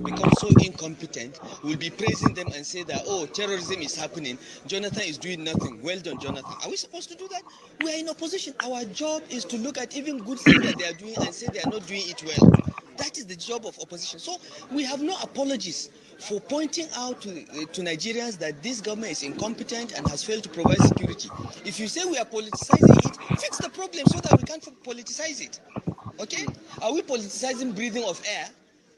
Become so incompetent, we'll be praising them and say that, oh, terrorism is happening, Jonathan is doing nothing. Well done, Jonathan. Are we supposed to do that? We are in opposition. Our job is to look at even good things that they are doing and say they are not doing it well. That is the job of opposition. So we have no apologies for pointing out to Nigerians that this government is incompetent and has failed to provide security. If you say we are politicizing it, fix the problem so that we can't politicize it. Okay? Are we politicizing breathing of air?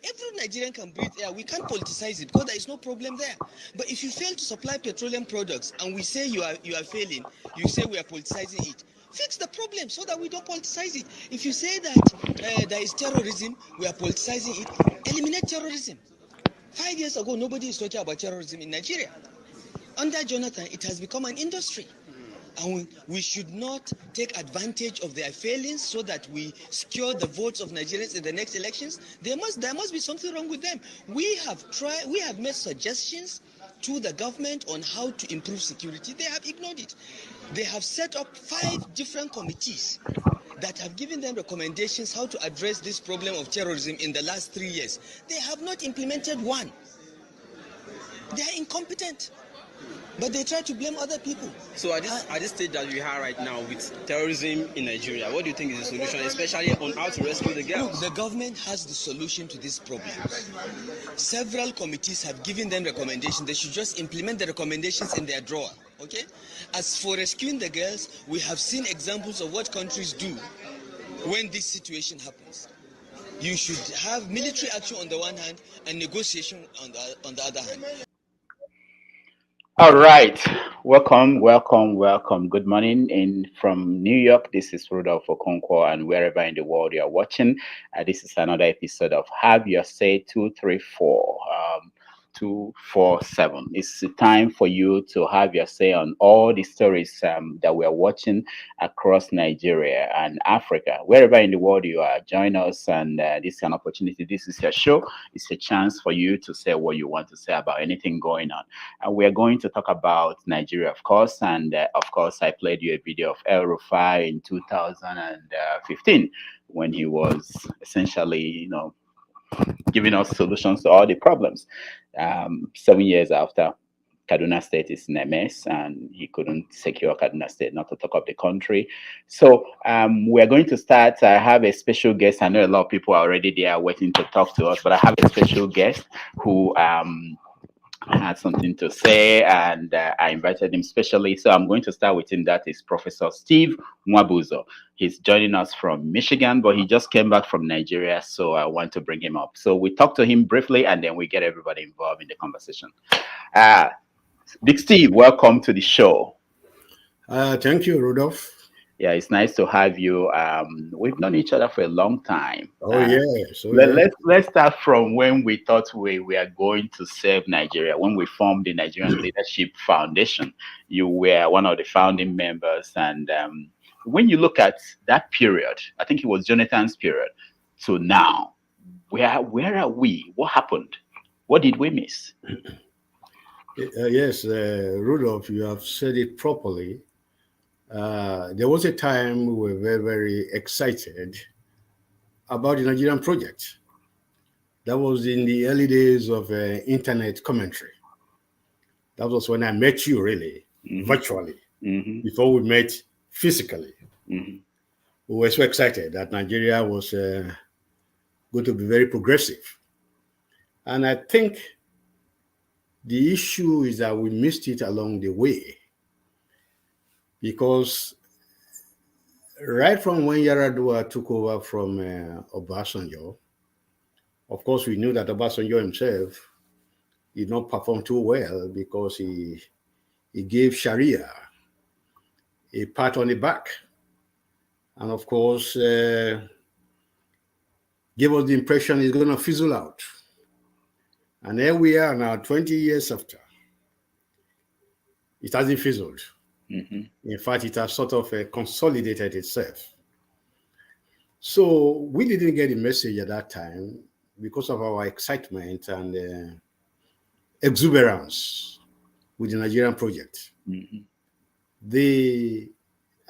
Every Nigerian can breathe air. We can't politicize it because there is no problem there. But if you fail to supply petroleum products and we say you are failing, you say we are politicizing it. Fix the problem so that we don't politicize it. If you say that there is terrorism, we are politicizing it, eliminate terrorism. 5 years ago, nobody is talking about terrorism in Nigeria. Under Jonathan, it has become an industry. And we should not take advantage of their failings so that we secure the votes of Nigerians in the next elections. There must be something wrong with them. We have made suggestions to the government on how to improve security. They have ignored it. They have set up 5 different committees that have given them recommendations how to address this problem of terrorism in the last 3 years. They have not implemented one. They are incompetent. But they try to blame other people. So at this stage that we are right now with terrorism in Nigeria, what do you think is the solution, especially on how to rescue the girls? Look, the government has the solution to this problem. Several committees have given them recommendations. They should just implement the recommendations in their drawer. Okay? As for rescuing the girls, we have seen examples of what countries do when this situation happens. You should have military action on the one hand and negotiation on the other hand. All right. Welcome. Good morning from New York. This is Rudolph Okonkwo, and wherever in the world you are watching, this is another episode of Have Your Say 234. 247. It's time for you to have your say on all the stories that we are watching across Nigeria and Africa. Wherever in the world you are, join us, and this is an opportunity. This is your show. It's a chance for you to say what you want to say about anything going on. And we are going to talk about Nigeria, of course. And of course, I played you a video of El Rufai in 2015 when he was essentially, giving us solutions to all the problems. 7 years after, Kaduna State is in a mess, and he couldn't secure Kaduna State, not to talk of the country. So we're going to start. I have a special guest. I know a lot of people are already there waiting to talk to us, but I have a special guest who had something to say, and I invited him specially. So I'm going to start with him. That is Professor Steve Mwabuzo. He's joining us from Michigan, but he just came back from Nigeria, so I want to bring him up. So we talk to him briefly, and then we get everybody involved in the conversation. Big Steve, welcome to the show. Thank you, Rudolph. Yeah, it's nice to have you. We've known each other for a long time. Yes. Let's start from when we thought we were going to save Nigeria, when we formed the Nigerian Leadership Foundation. You were one of the founding members. And when you look at that period, I think it was Jonathan's period, to now, where are we? What happened? What did we miss? Yes, Rudolph, you have said it properly. There was a time we were very, very excited about the Nigerian project. That was in the early days of internet commentary. That was when I met you, really, virtually, before we met physically. We were so excited that Nigeria was going to be very progressive. And I think the issue is that we missed it along the way. Because right from when Yaradua took over from Obasanjo, of course, we knew that Obasanjo himself did not perform too well because he gave Sharia a pat on the back. And of course, gave us the impression he's going to fizzle out. And here we are now, 20 years after. It hasn't fizzled. In fact, it has sort of consolidated itself. So we didn't get the message at that time because of our excitement and exuberance with the Nigerian project. Mm-hmm.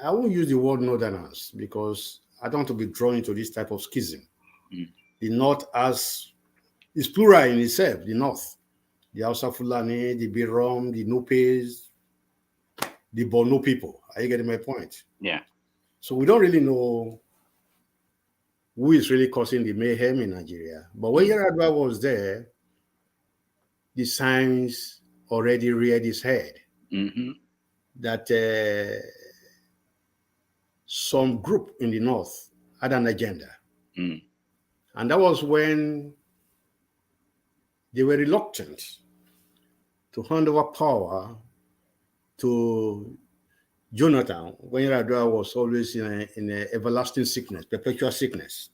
I won't use the word northerners because I don't want to be drawn into this type of schism. Mm. The North is plural in itself, the North. The Hausa Fulani, the Birom, the Nupes, the Borno people. Are you getting my point? Yeah. So we don't really know who is really causing the mayhem in Nigeria. But when Yaradua was there, the signs already reared its head Mm-hmm. that some group in the North had an agenda. Mm. And that was when they were reluctant to hand over power to Jonathan when Yaradua was always in a everlasting sickness, perpetual sickness.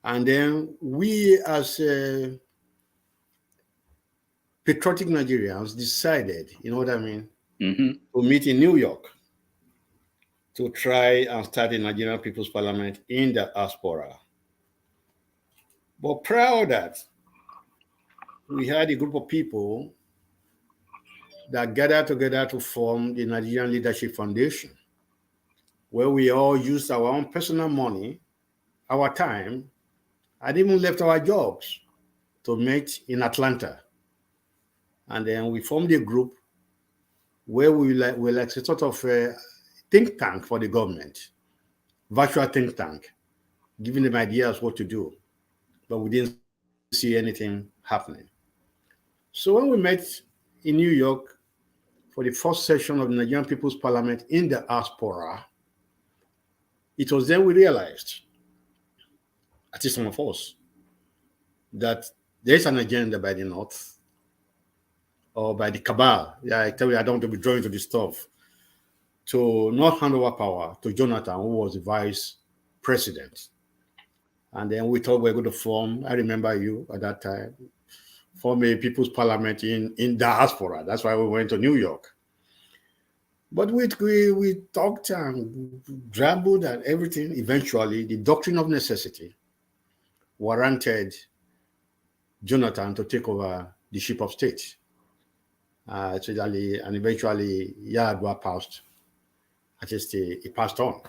And then we as patriotic Nigerians decided, you know what I mean, Mm-hmm. to meet in New York to try and start a Nigerian People's Parliament in the diaspora. But prior to that, we had a group of people that gathered together to form the Nigerian Leadership Foundation, where we all used our own personal money, our time, and even left our jobs to meet in Atlanta. And then we formed a group where we were like a sort of a think tank for the government, virtual think tank, giving them ideas what to do. But we didn't see anything happening. So when we met in New York for the first session of the Nigerian People's Parliament in the diaspora, it was then we realized, at least some of us, that there's an agenda by the North or by the cabal. Yeah, I tell you, I don't want to be drawn into this stuff, to not hand over power to Jonathan, who was the vice president. And then we thought we were going to form, I remember you at that time, form a People's Parliament in diaspora. That's why we went to New York. But we talked and rambled and everything. Eventually, the doctrine of necessity warranted Jonathan to take over the ship of state. And eventually, Yaradua passed. At least he passed on.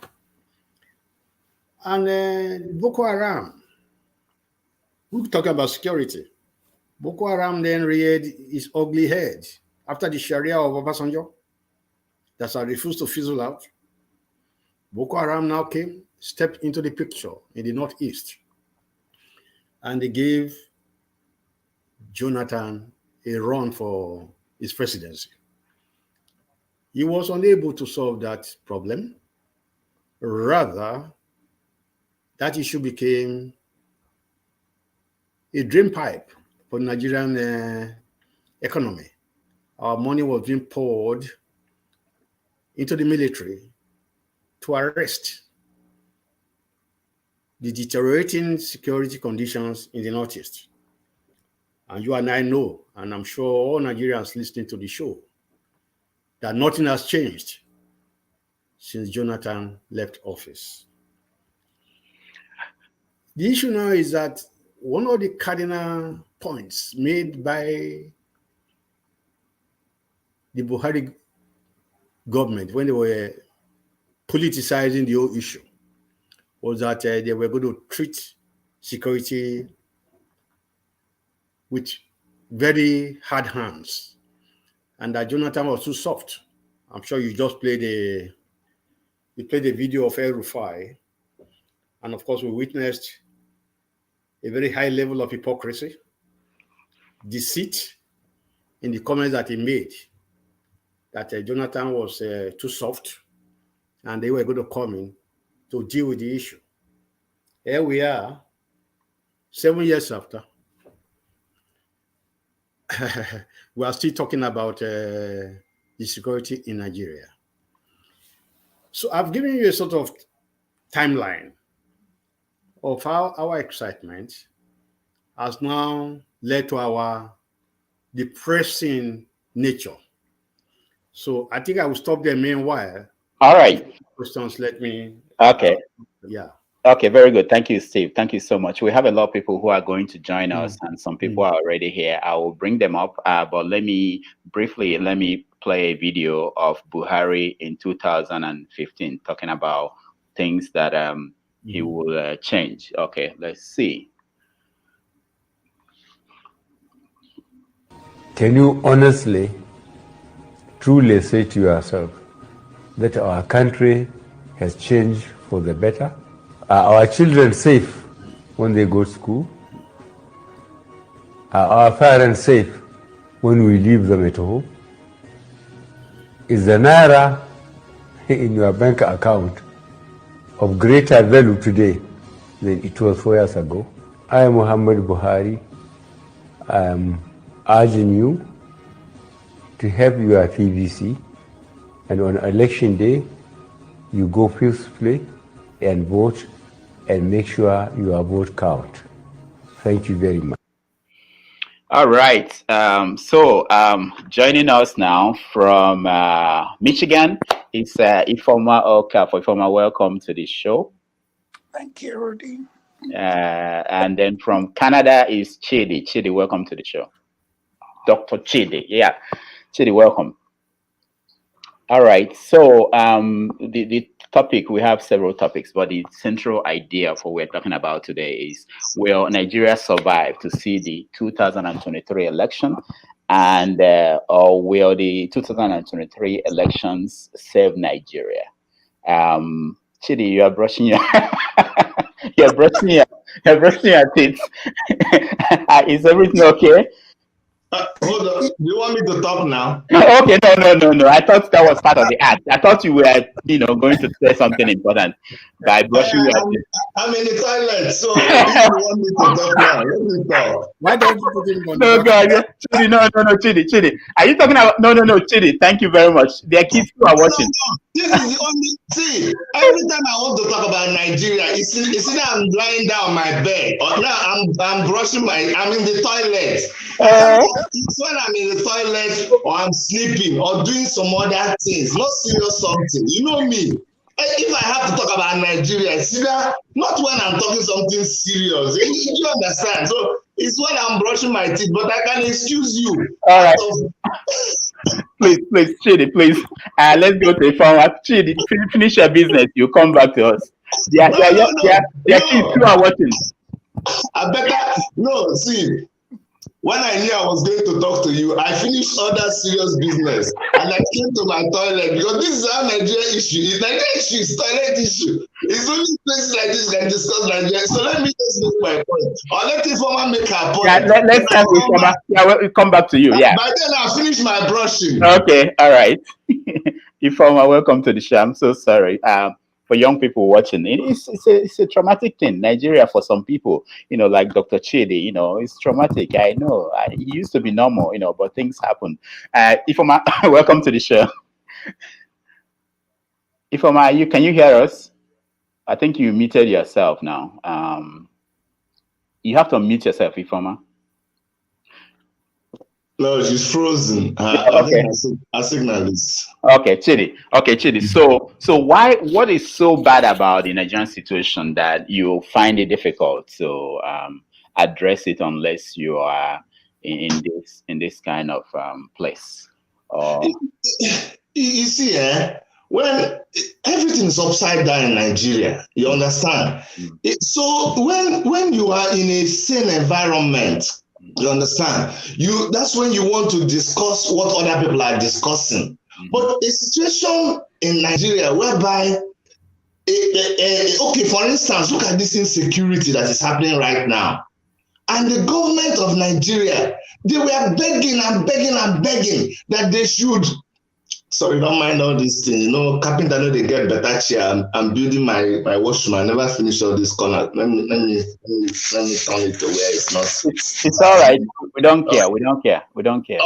And Boko Haram, we're talking about security. Boko Haram then reared its ugly head after the Sharia of Obasanjo that had refused to fizzle out. Boko Haram now stepped into the picture in the Northeast, and they gave Jonathan a run for his presidency. He was unable to solve that problem. Rather, that issue became a drain pipe for the Nigerian economy. Our money was being poured into the military to arrest the deteriorating security conditions in the Northeast. And you and I know, and I'm sure all Nigerians listening to the show, that nothing has changed since Jonathan left office. The issue now is that one of the cardinal points made by the Buhari government when they were politicizing the whole issue was that they were going to treat security with very hard hands, and that Jonathan was too soft. I'm sure you just played a video of El Rufai, and of course we witnessed a very high level of hypocrisy, deceit in the comments that he made, that Jonathan was too soft, and they were going to come in to deal with the issue. Here we are, 7 years after. We are still talking about the security in Nigeria. So I've given you a sort of timeline of how our excitement has now led to our depressing nature. So I think I will stop there meanwhile. All right. Questions, let me. Okay. Yeah. Okay, very good. Thank you, Steve. Thank you so much. We have a lot of people who are going to join us, and some people are already here. I will bring them up, but let me play a video of Buhari in 2015 talking about things that he will change. Okay, let's see. Can you honestly, truly say to yourself that our country has changed for the better? Are our children safe when they go to school? Are our parents safe when we leave them at home? Is the naira in your bank account of greater value today than it was 4 years ago? I, Muhammad Buhari, I am urging you to have your PVC, and on election day, you go peacefully and vote and make sure your vote count. Thank you very much. All right. Joining us now from Michigan is Ifeoma Okafor. Ifeoma, welcome to the show. Thank you, Rudy. And then from Canada is Chidi. Chidi, welcome to the show. Dr. Chidi. Yeah. Chidi, welcome. All right. So the topic, we have several topics, but the central idea of what we're talking about today is, will Nigeria survive to see the 2023 election? And or will the 2023 elections save Nigeria? Chidi, you are brushing your you're brushing your teeth. Is everything okay? Hold on. Do you want me to talk now? Okay, no. I thought that was part of the act. I thought you were, going to say something important by brushing your teeth. I'm in the toilet, so if you want me to talk now, let me talk. Why don't you put him on? No, God, Chidi, no, Chidi. Are you talking about? No, Chidi. Thank you very much. There are kids who are watching. This is the only see. Every time I want to talk about Nigeria, it's either I'm lying down on my bed or now I'm brushing I'm in the toilet. It's when I'm in the toilet or I'm sleeping or doing some other things, not serious something. You know me. If I have to talk about Nigeria, it's either not when I'm talking something serious. You understand? So it's when I'm brushing my teeth, but I can excuse you. All right. Please, Chidi, please. Let's go to the phone. Chidi, finish your business. You come back to us. There are kids who are watching. I better no. See, when I knew I was going to talk to you, I finished other serious business and I came to my toilet because this is how Nigeria issue is. Nigeria issue is toilet issue. It's only places like this can discuss Nigeria. So let me just make my point. Or let Ifeoma make her point. Yeah, let's start with Ifeoma. Yeah, we'll come back to you. Yeah. By then I'll finish my brushing. Okay, all right. Ifeoma, welcome to the show. I'm so sorry. For young people watching, it's a traumatic thing. Nigeria, for some people, like Dr. Chidi, it's traumatic. I know. It used to be normal, but things happen. Ifeoma, welcome to the show. Ifeoma, can you hear us? I think you muted yourself now. You have to unmute yourself, Ifeoma. No, she's frozen. Okay. Our signal is. Okay, Chidi. So what is so bad about the Nigerian situation that you find it difficult to address it unless you are in this kind of place? You see, when everything is upside down in Nigeria, you understand? So when you are in a sane environment, you understand? That's when you want to discuss what other people are discussing. But a situation in Nigeria whereby, okay, for instance, look at this insecurity that is happening right now. And the government of Nigeria, they were begging that they should. Sorry, don't mind all these things. Carpenter know they get better chair. I'm building my washroom. I never finish all this corner. Let me turn it to where it's not. It's all right. We don't care. We don't care. Okay.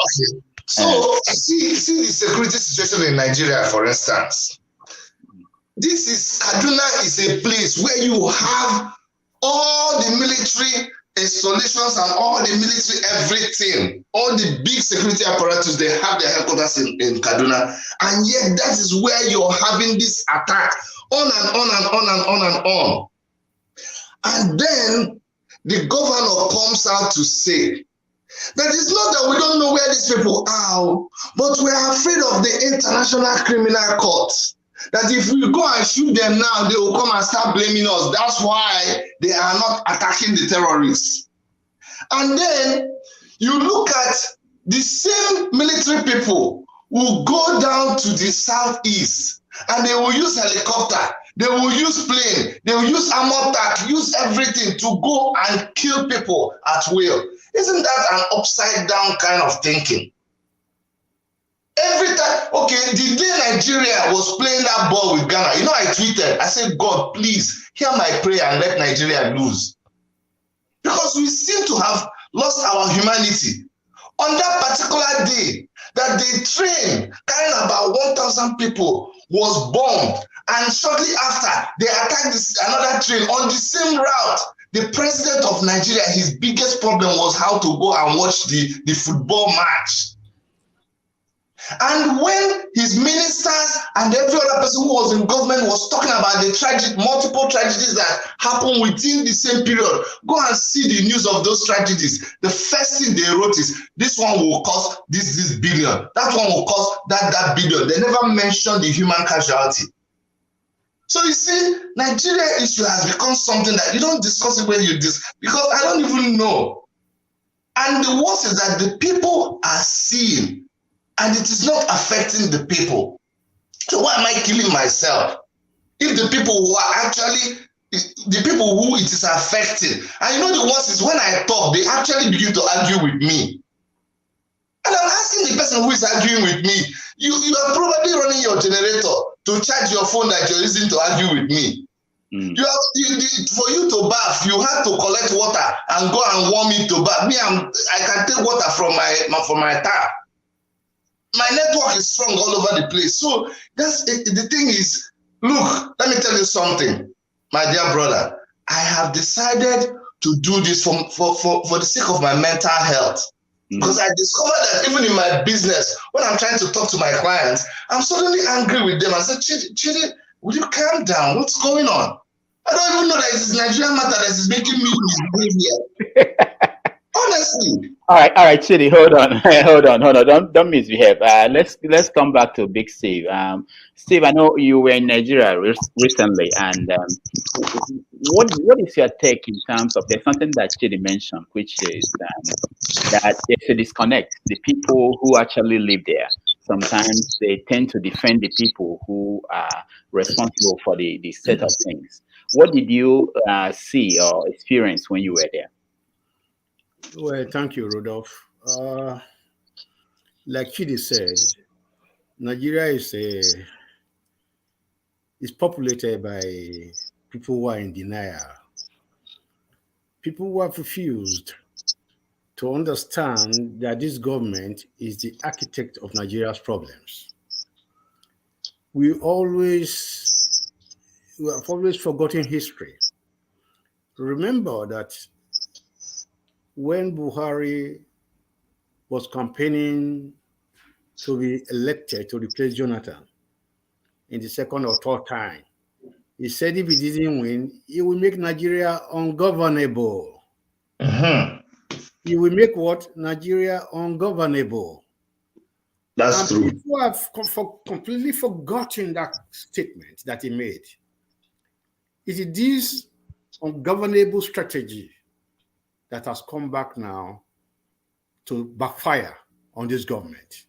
So see the security situation in Nigeria, for instance. Kaduna is a place where you have all the military installations and all the military everything, all the big security apparatus, they have their headquarters in Kaduna, and yet that is where you're having this attack on and on. And then the governor comes out to say that it's not that we don't know where these people are, but we are afraid of the International Criminal Court. That if we go and shoot them now, they will come and start blaming us. That's why they are not attacking the terrorists. And then you look at the same military people who go down to the southeast and they will use helicopter, they will use plane, they will use armor tank, use everything to go and kill people at will. Isn't that an upside down kind of thinking? Every time, okay, the day Nigeria was playing that ball with Ghana, you know, I tweeted, I said, God, please hear my prayer and let Nigeria lose. Because we seem to have lost our humanity. On that particular day, that the train carrying about 1,000 people was bombed, and shortly after, they attacked another train on the same route. The president of Nigeria, his biggest problem was how to go and watch the football match. And when his ministers and every other person who was in government was talking about the multiple tragedies that happened within the same period, go and see the news of those tragedies. The first thing they wrote is, this one will cost this billion, that one will cost that billion. They never mentioned the human casualty. So you see, Nigeria issue has become something that you don't discuss it when you discuss, because I don't even know. And the worst is that the people are seeing, and it is not affecting the people. So why am I killing myself? If the people who are actually, the people who it is affecting, and you know the worst is when I talk, they actually begin to argue with me. And I'm asking the person who is arguing with me, you are probably running your generator to charge your phone that you're using to argue with me. For you to bath, you have to collect water and go and warm it to bath. I can take water from my tap. My network is strong all over the place. So that's the thing is, look, let me tell you something, my dear brother. I have decided to do this for the sake of my mental health. Because I discovered that even in my business, when I'm trying to talk to my clients, I'm suddenly angry with them. I said, Chidi, will you calm down? What's going on? I don't even know that it's Nigerian matter that is making me misbehave here. Honestly. All right, Chidi, hold on. Don't misbehave. Let's come back to Big Steve. Steve, I know you were in Nigeria recently, and what is your take in terms of, there's something that Chidi mentioned, which is that there's a disconnect. The people who actually live there, sometimes they tend to defend the people who are responsible for the set of things. What did you see or experience when you were there? Well, thank you, Rodolphe. Like Chidi said, Nigeria is populated by people who are in denial, people who have refused to understand that this government is the architect of Nigeria's problems. We have always forgotten history. Remember that when Buhari was campaigning to be elected to replace Jonathan in the second or third time, he said if he didn't win, he will make Nigeria ungovernable. He will make what? Nigeria ungovernable. That's true. People have completely forgotten that statement that he made. It is this ungovernable strategy that has come back now to backfire on this government.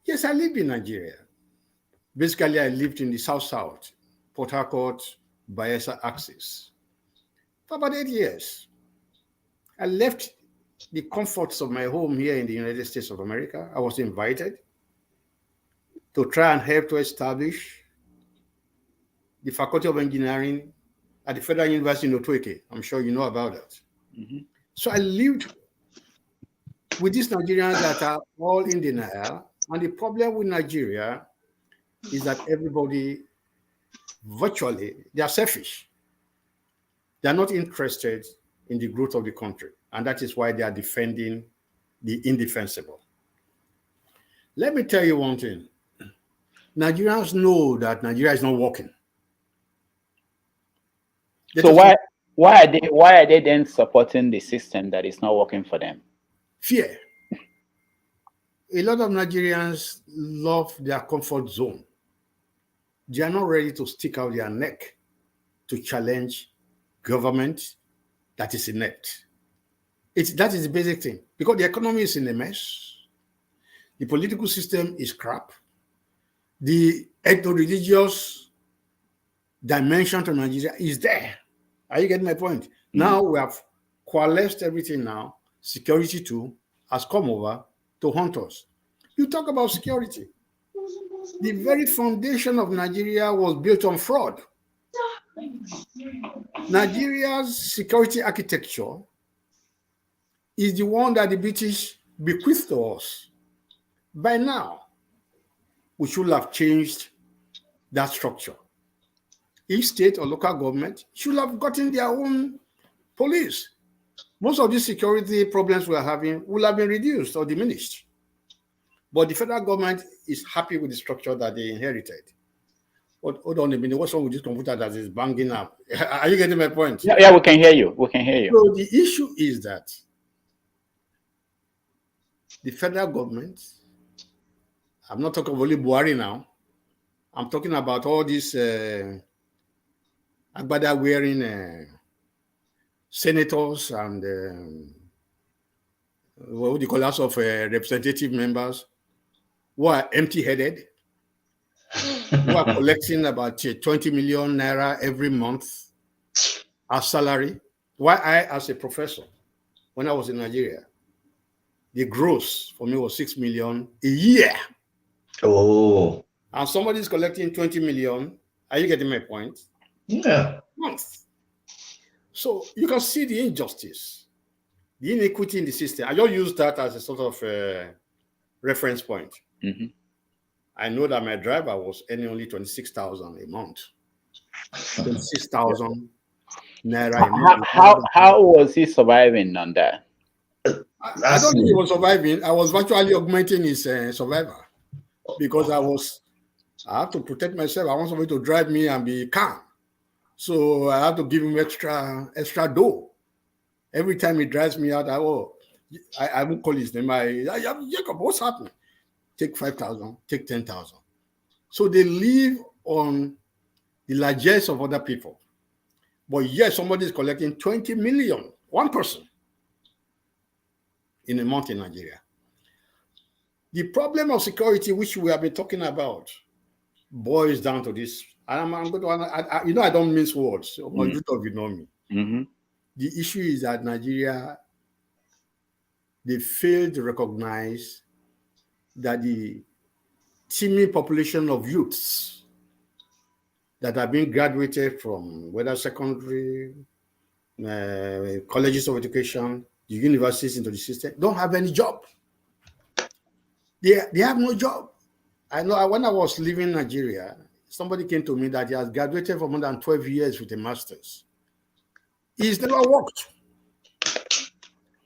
Yes, I lived in Nigeria. Basically, I lived in the South, Port Harcourt, Bayelsa axis for about 8 years. I left the comforts of my home here in the United States of America. I was invited to try and help to establish the Faculty of Engineering at the Federal University in Otueke. I'm sure you know about that. So I lived with these Nigerians that are all in denial. And the problem with Nigeria is that everybody, virtually, they are selfish. They are not interested in the growth of the country. And that is why they are defending the indefensible. Let me tell you one thing. Nigerians know that Nigeria is not working. So why are they then supporting the system that is not working for them? Fear. A lot of Nigerians love their comfort zone. They are not ready to stick out their neck to challenge government that is inept. That is the basic thing, because the economy is in a mess. The political system is crap. The ethno-religious dimension to Nigeria is there. Are you getting my point? Now we have coalesced everything now. Security too has come over to haunt us. You talk about security. The very foundation of Nigeria was built on fraud. Nigeria's security architecture is the one that the British bequeathed to us. By now, we should have changed that structure. Each state or local government should have gotten their own police. Most of these security problems we are having will have been reduced or diminished. But the federal government is happy with the structure that they inherited. But hold on a minute, what's wrong with this computer that is banging up? Are you getting my point? Yeah, we can hear you. We can hear you. So the issue is that the federal government, I'm not talking of only Buhari now, I'm talking about all these agbada wearing senators and what would you call us of representative members who are empty-headed, who are collecting about 20 million naira every month as salary. Why I, as a professor, when I was in Nigeria, the gross for me was 6 million a year. Oh. And somebody is collecting 20 million. Are you getting my point? Yeah. Month. So you can see the injustice, the inequity in the system. I just use that as a sort of reference point. Mm-hmm. I know that my driver was earning only 26,000 a month. 26,000 naira a month. How was he surviving on that? I don't think he was surviving. I was virtually augmenting his survivor because I have to protect myself. I want somebody to drive me and be calm. So I have to give him extra dough. Every time he drives me out, I won't call his name. Jacob, what's happening? Take 5,000, take 10,000. So they live on the largesse of other people. But yes, somebody is collecting 20 million, one person, in a month in Nigeria. The problem of security, which we have been talking about, boils down to this. And I'm going to, I don't mince words, but you know me. Mm-hmm. The issue is that Nigeria, they failed to recognize that the teeming population of youths that are being graduated from whether secondary, colleges of education, the universities into the system, don't have any job. They have no job. I know when I was leaving Nigeria, somebody came to me that he has graduated for more than 12 years with a master's. He's never worked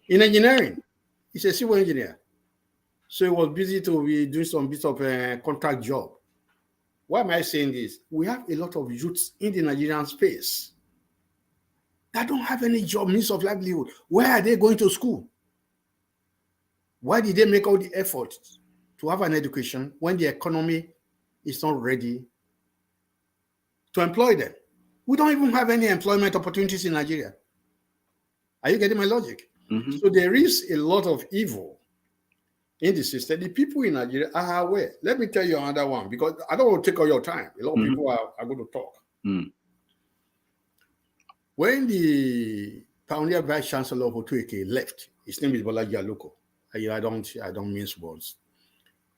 in engineering. He's a civil engineer. So he was busy to be doing some bit of a contract job. Why am I saying this? We have a lot of youths in the Nigerian space that don't have any job, means of livelihood. Where are they going to school? Why did they make all the effort to have an education when the economy is not ready to employ them? We don't even have any employment opportunities in Nigeria. Are you getting my logic? Mm-hmm. So there is a lot of evil in the system. The people in Nigeria are aware. Let me tell you another one, because I don't want to take all your time. A lot of people are going to talk. Mm. When the pioneer vice chancellor of Otueke left, his name is Bolaji Aloko. I don't mince words.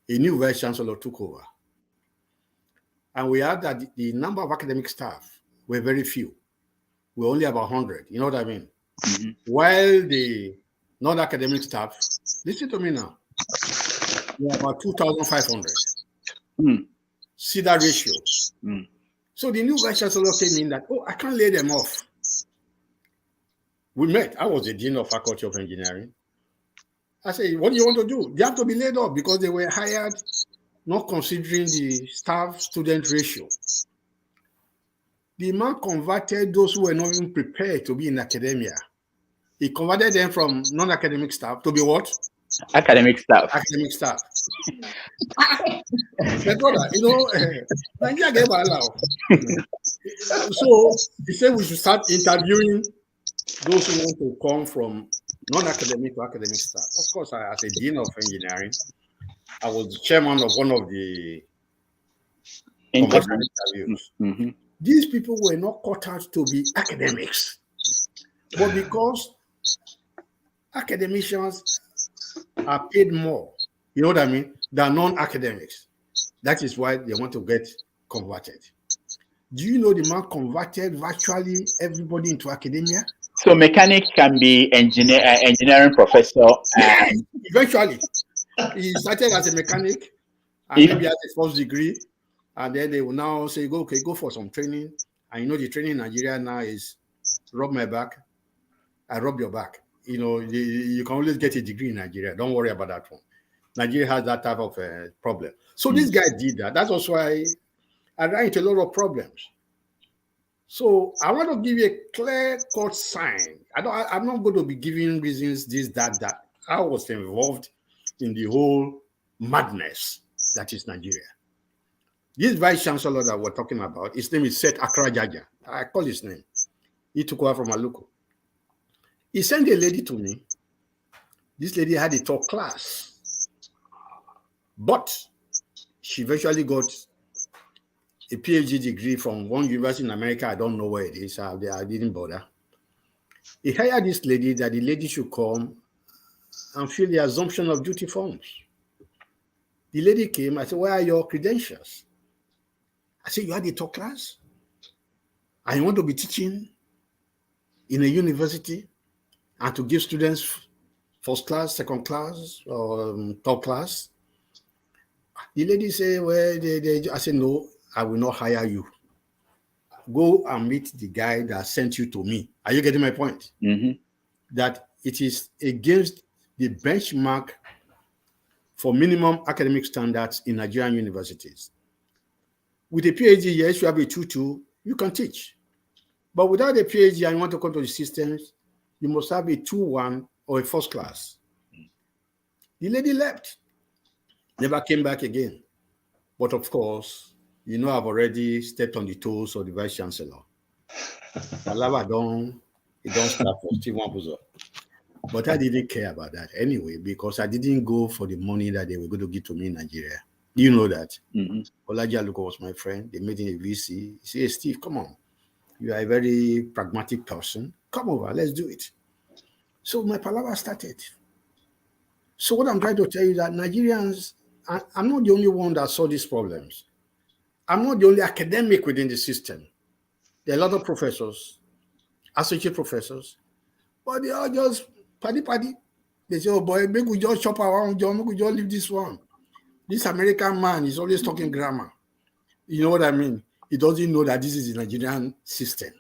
A new vice chancellor took over. And we had that the number of academic staff were very few. We're only about 100. You know what I mean? Mm-hmm. While the non-academic staff, listen to me now, we're about 2,500. Mm. See that ratio? Mm. So the new vice chancellor came in that, I can't lay them off. We met. I was the dean of faculty of engineering. I said, what do you want to do? They have to be laid off because they were hired not considering the staff-student ratio. The man converted those who were not even prepared to be in academia. He converted them from non-academic staff to be what? Academic staff. Academic staff. My brother, Nigeria gave allow. So he said we should start interviewing those who want to come from non-academic to academic staff. Of course, as a dean of engineering, I was the chairman of one of the interviews. Mm-hmm. These people were not cut out to be academics, but because academicians are paid more, you know what I mean, than non-academics. That is why they want to get converted. Do you know the man converted virtually everybody into academia? So mechanics can be engineering professor. Eventually, he started as a mechanic and maybe has a first degree, and then they will now say, go for some training. And the training in Nigeria now is rub my back, I rub your back. You can always get a degree in Nigeria. Don't worry about that one. Nigeria has that type of problem. So this guy did that. That's also why I ran into a lot of problems. So I want to give you a clear-cut sign. I'm not going to be giving reasons, this, that. I was involved in the whole madness that is Nigeria. This vice chancellor that we're talking about, his name is Seth Akrajaja. I call his name. He took over from Aluko. He sent a lady to me. This lady had a top class, but she eventually got a PhD degree from one university in America. I don't know where it is. I didn't bother. He hired this lady that the lady should come and fill the assumption of duty forms. The lady came. I said, where are your credentials? I said, you had a top class? And you want to be teaching in a university and to give students first class, second class, or top class? The lady said, well, I said, no, I will not hire you. Go and meet the guy that sent you to me. Are you getting my point? Mm-hmm. That it is against the benchmark for minimum academic standards in Nigerian universities. With a PhD, yes, you have a 2-2, you can teach. But without a PhD and you want to come to the systems, you must have a 2-1 or a first class. The lady left, never came back again. But of course, I've already stepped on the toes of the vice chancellor. Palava don't start for Stephen Abuja. But I didn't care about that anyway, because I didn't go for the money that they were going to give to me in Nigeria. You know that. Mm-hmm. Olaji Aluko was my friend. They made him a VC. He said, hey, Steve, come on. You are a very pragmatic person. Come over, let's do it. So my palava started. So what I'm trying to tell you is that Nigerians, I'm not the only one that saw these problems. I'm not the only academic within the system. There are a lot of professors, associate professors, but they are just paddy. They say, oh boy, maybe we just chop our own job, maybe we just leave this one. This American man is always talking grammar. You know what I mean? He doesn't know that this is the Nigerian system.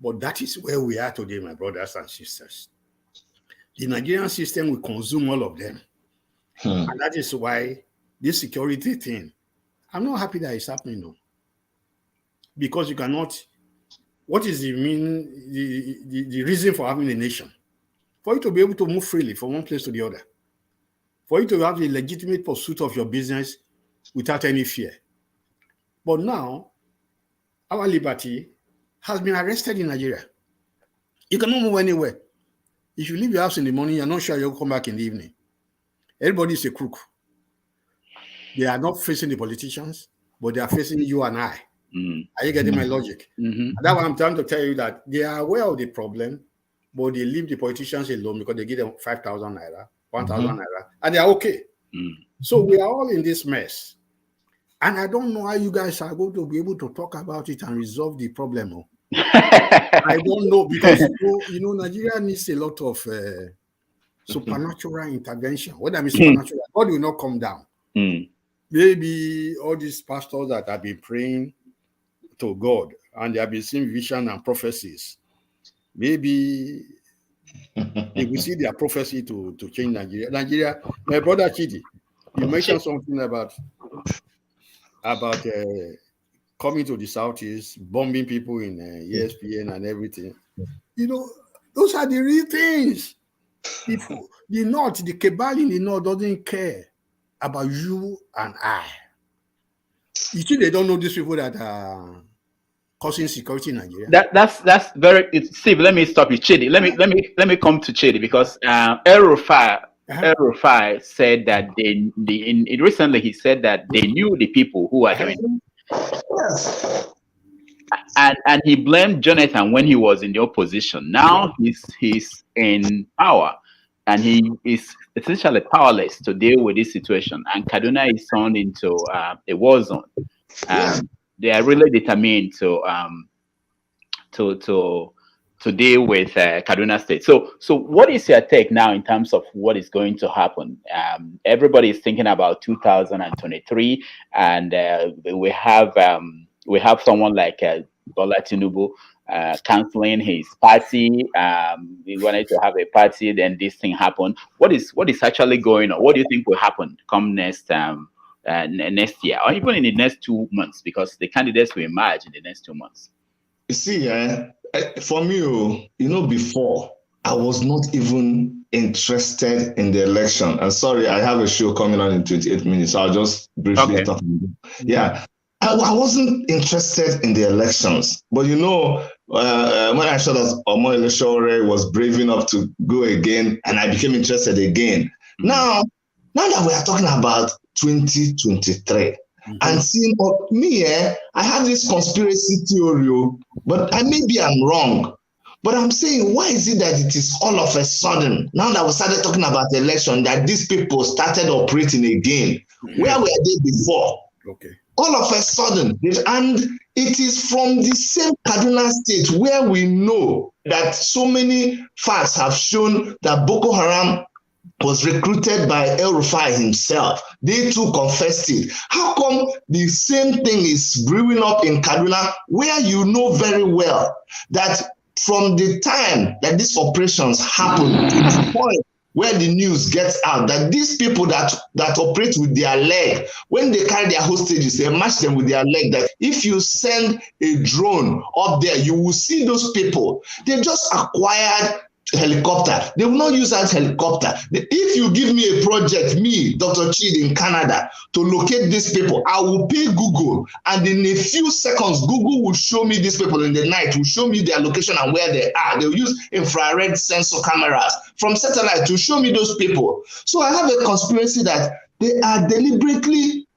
But that is where we are today, my brothers and sisters. The Nigerian system will consume all of them. And that is why this security thing, I'm not happy that it's happening, though. Because you cannot, what is the reason for having a nation? For you to be able to move freely from one place to the other. For you to have the legitimate pursuit of your business without any fear. But now, our liberty has been arrested in Nigeria. You cannot move anywhere. If you leave your house in the morning, you're not sure you'll come back in the evening. Everybody is a crook. They are not facing the politicians, but they are facing you and I. Mm-hmm. Are you getting my logic? Mm-hmm. And that's why I'm trying to tell you that they are aware of the problem, but they leave the politicians alone because they give them 5,000 naira, 1,000 naira, and they are okay. Mm-hmm. So we are all in this mess. And I don't know how you guys are going to be able to talk about it and resolve the problem. I don't know, because Nigeria needs a lot of supernatural intervention. What I mean supernatural, God will not come down. Maybe all these pastors that have been praying to God and they have been seeing vision and prophecies, maybe they will see their prophecy to change Nigeria. Nigeria, my brother Chidi, you mentioned something about coming to the Southeast, bombing people in ESPN and everything. You know, those are the real things. The North, the cabal in the North doesn't care about you and I. You think they don't know these people that are causing security in Nigeria? That's very. Steve, let me stop you, Chidi. Let me come to Chidi because El-Rufai said that recently he said that they knew the people who are doing it. Yes. And he blamed Jonathan when he was in the opposition. Now he's in power, and he is essentially powerless to deal with this situation. And Kaduna is turned into a war zone. They are really determined to deal with Kaduna State. So what is your take now in terms of what is going to happen? Everybody is thinking about 2023, and we have someone like Bola Tinubu canceling his party. We wanted to have a party, then this thing happened. What is actually going on? What do you think will happen come next year, or even in the next 2 months? Because the candidates will emerge in the next 2 months. You see, for me, before I was not even interested in the election. And sorry, I have a show coming on in 28 minutes, so I'll just briefly talk. Yeah. I wasn't interested in the elections, but when I saw that Omo Electoral was brave enough to go again, and I became interested again. Now that we are talking about 2023, and seeing I have this conspiracy theory, but maybe I'm wrong. But I'm saying, why is it that it is all of a sudden, now that we started talking about the election, that these people started operating again? Where were they before? Okay. All of a sudden, and it is from the same Kaduna State where we know that so many facts have shown that Boko Haram was recruited by El-Rufai himself. They too confessed it. How come the same thing is brewing up in Kaduna, where you know very well that from the time that these operations happen to the point where the news gets out that these people that operate with their leg, when they carry their hostages, they match them with their leg, that if you send a drone up there, you will see those people. They just acquired helicopter. They will not use that helicopter. If you give me a project, me, Dr. Chid in Canada, to locate these people, I will pay Google, and in a few seconds, Google will show me these people in the night, will show me their location and where they are. They'll use infrared sensor cameras from satellite to show me those people. So I have a conspiracy that they are deliberately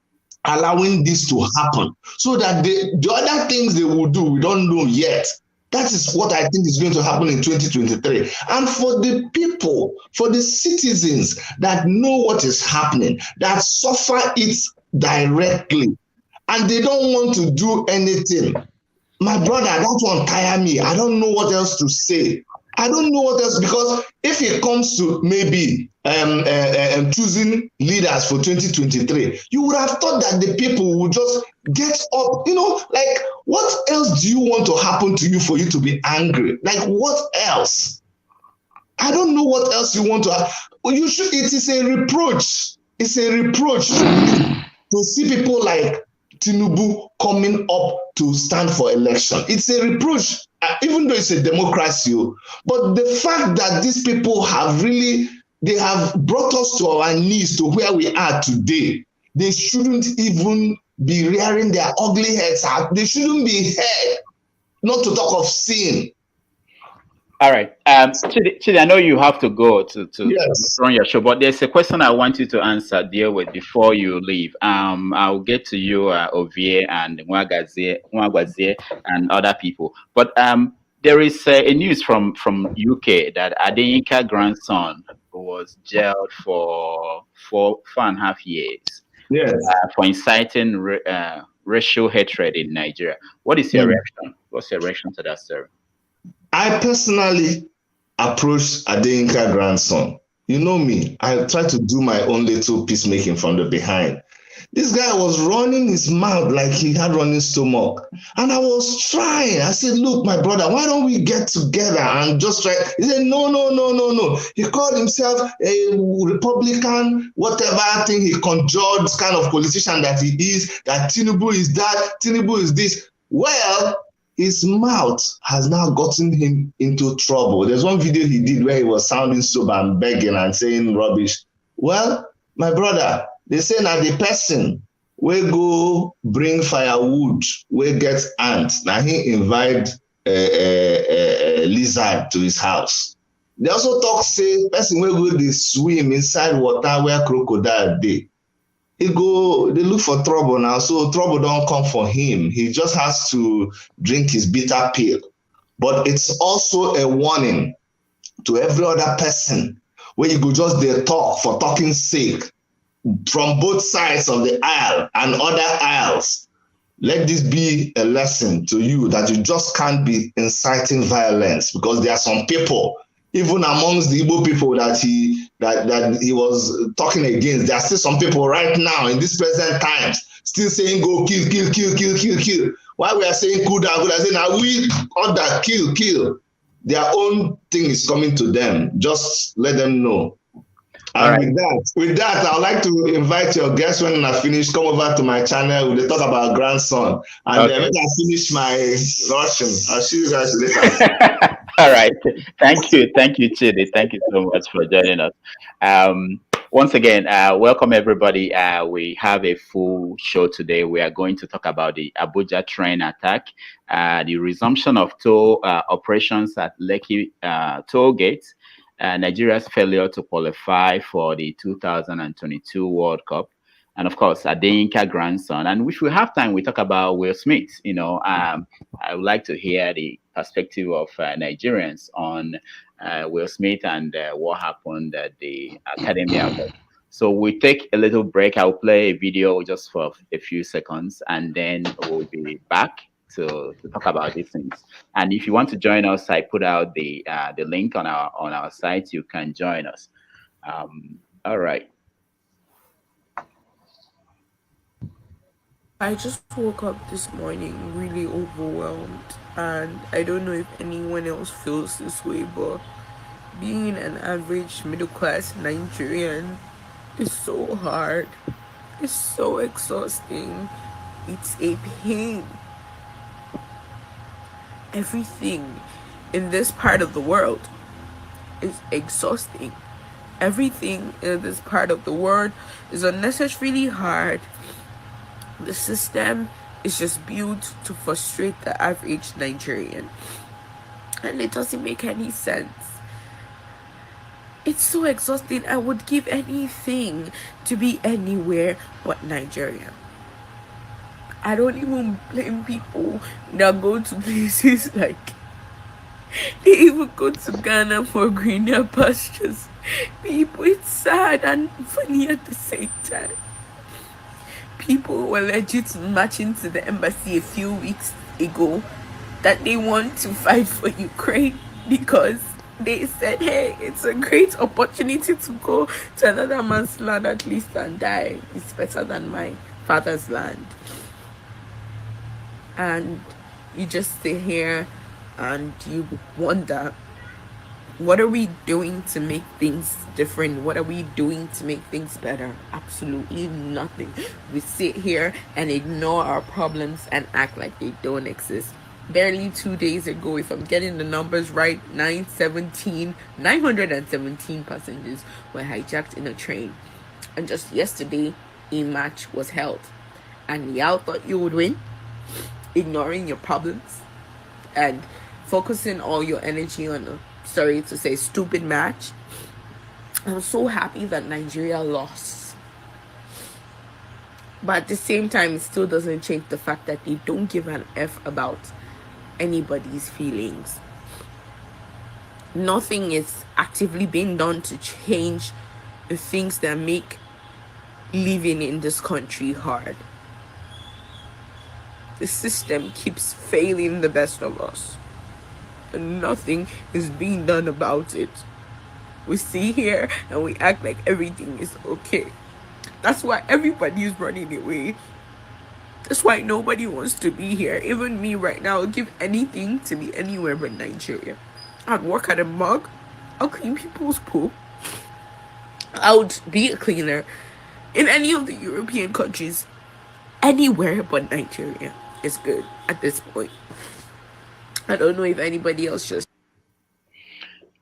allowing this to happen, so that the other things they will do, we don't know yet. That is what I think is going to happen in 2023. And for the people, for the citizens that know what is happening, that suffer it directly, and they don't want to do anything. My brother, that one tire me. I don't know what else to say. I don't know what else, because if it comes to maybe choosing leaders for 2023, you would have thought that the people would just get up, like, what else do you want to happen to you for you to be angry? Like, what else? I don't know what else you want to have. It is a reproach. It's a reproach to me to see people like Tinubu coming up to stand for election. It's a reproach, even though it's a democracy. But the fact that these people they have brought us to our knees to where we are today, they shouldn't even be rearing their ugly heads out. They shouldn't be heard, not to talk of sin. All right. Chidi, I know you have to go to run your show, but there's a question I want you to deal with before you leave. I'll get to you, Ovie and Mwagazie and other people. But there is a news from UK that Adeyinka Grandson was jailed for 4.5 years. Yes. For inciting racial hatred in Nigeria. What is your reaction? What's your reaction to that, sir? I personally approached Adeyinka Grandson. You know me, I try to do my own little peacemaking from the behind. This guy was running his mouth like he had running stomach. And I was trying. I said, look, my brother, why don't we get together and just try? He said, no. He called himself a Republican, whatever thing he conjured, kind of politician that he is, that Tinubu is that, Tinubu is this. Well, his mouth has now gotten him into trouble. There's one video he did where he was sounding sober and begging and saying rubbish. Well, my brother, they say now the person will go bring firewood, will get ants. Now he invite a lizard to his house. They also talk say person will go they swim inside water where crocodile dey. They look for trouble now, so trouble don't come for him. He just has to drink his bitter pill. But it's also a warning to every other person where you go just there talk for talking's sake from both sides of the aisle and other aisles. Let this be a lesson to you that you just can't be inciting violence, because there are some people, even amongst the Igbo people that he was talking against, there are still some people right now in this present times still saying go kill. While we are saying cool down, I say now we order kill. Their own thing is coming to them. Just let them know. And right. with that, I'd like to invite your guests when I finish, come over to my channel. We'll talk about grandson. And then when I finish my Russian, I'll see you guys later. All right. Thank you, Chidi. Thank you so much for joining us. Once again, welcome everybody. We have a full show today. We are going to talk about the Abuja train attack, the resumption of toll operations at Lekki toll gates, Nigeria's failure to qualify for the 2022 World Cup, and of course, Adeyinka Grandson. And if we have time, we talk about Will Smith. I would like to hear the perspective of Nigerians on Will Smith and what happened at the Academy Award. So we take a little break. I'll play a video just for a few seconds, and then we'll be back to talk about these things. And if you want to join us, I put out the link on our site. You can join us. All right. I just woke up this morning really overwhelmed, and I don't know if anyone else feels this way, but being an average middle-class Nigerian is so hard. It's so exhausting. It's a pain. Everything in this part of the world is exhausting. Everything in this part of the world is unnecessarily hard. The system is just built to frustrate the average Nigerian, and it doesn't make any sense. It's so exhausting. I would give anything to be anywhere but Nigeria. I don't even blame people that go to places like, they even go to Ghana for greener pastures. People, it's sad and funny at the same time. People were legit marching to the embassy a few weeks ago that they want to fight for Ukraine because they said, hey, it's a great opportunity to go to another man's land at least and die. It's better than my father's land. And you just sit here and you wonder, what are we doing to make things different? What are we doing to make things better? Absolutely nothing. We sit here and ignore our problems and act like they don't exist. Barely 2 days ago, if I'm getting the numbers right, 917 passengers were hijacked in a train. And just yesterday, a match was held. And y'all thought you would win? Ignoring your problems and focusing all your energy on a, sorry to say, stupid match. I'm so happy that Nigeria lost. But at the same time, it still doesn't change the fact that they don't give an F about anybody's feelings. Nothing is actively being done to change the things that make living in this country hard. The system keeps failing the best of us, and nothing is being done about it. We sit here and we act like everything is okay. That's why everybody is running away. That's why nobody wants to be here. Even me right now, I'll give anything to be anywhere but Nigeria. I'd work at a mug. I'll clean people's pool. I would be a cleaner in any of the European countries. Anywhere but Nigeria is good at this point. I don't know if anybody else just.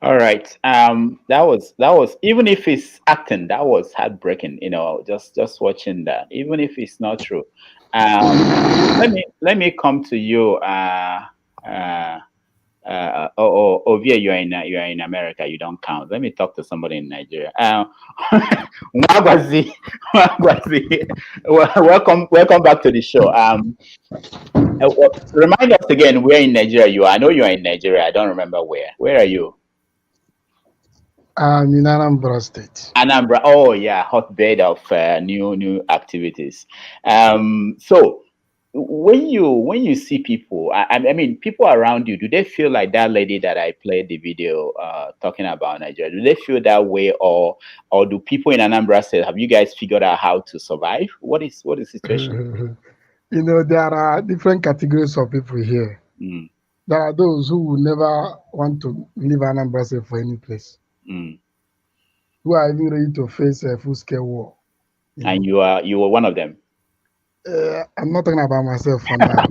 All right. That was even if it's acting, that was heartbreaking. Just watching that, even if it's not true. Let me come to you. Ovia, you are in America. You don't count. Let me talk to somebody in Nigeria. Mwagwazi, Mwagwazi, welcome back to the show. Remind us again where in Nigeria you are. I know you are in Nigeria. I don't remember where. Where are you? In Anambra State. Anambra. Oh yeah, hotbed of new activities. So when you see people, I mean people around you, do they feel like that lady that I played the video talking about Nigeria? Do they feel that way, or do people in Anambra say, have you guys figured out how to survive? What is the situation? There are different categories of people here. Mm. There are those who will never want to leave Anambra State for any place. Mm. Who are even ready to face a full-scale war. And you were one of them. I'm not talking about myself for now.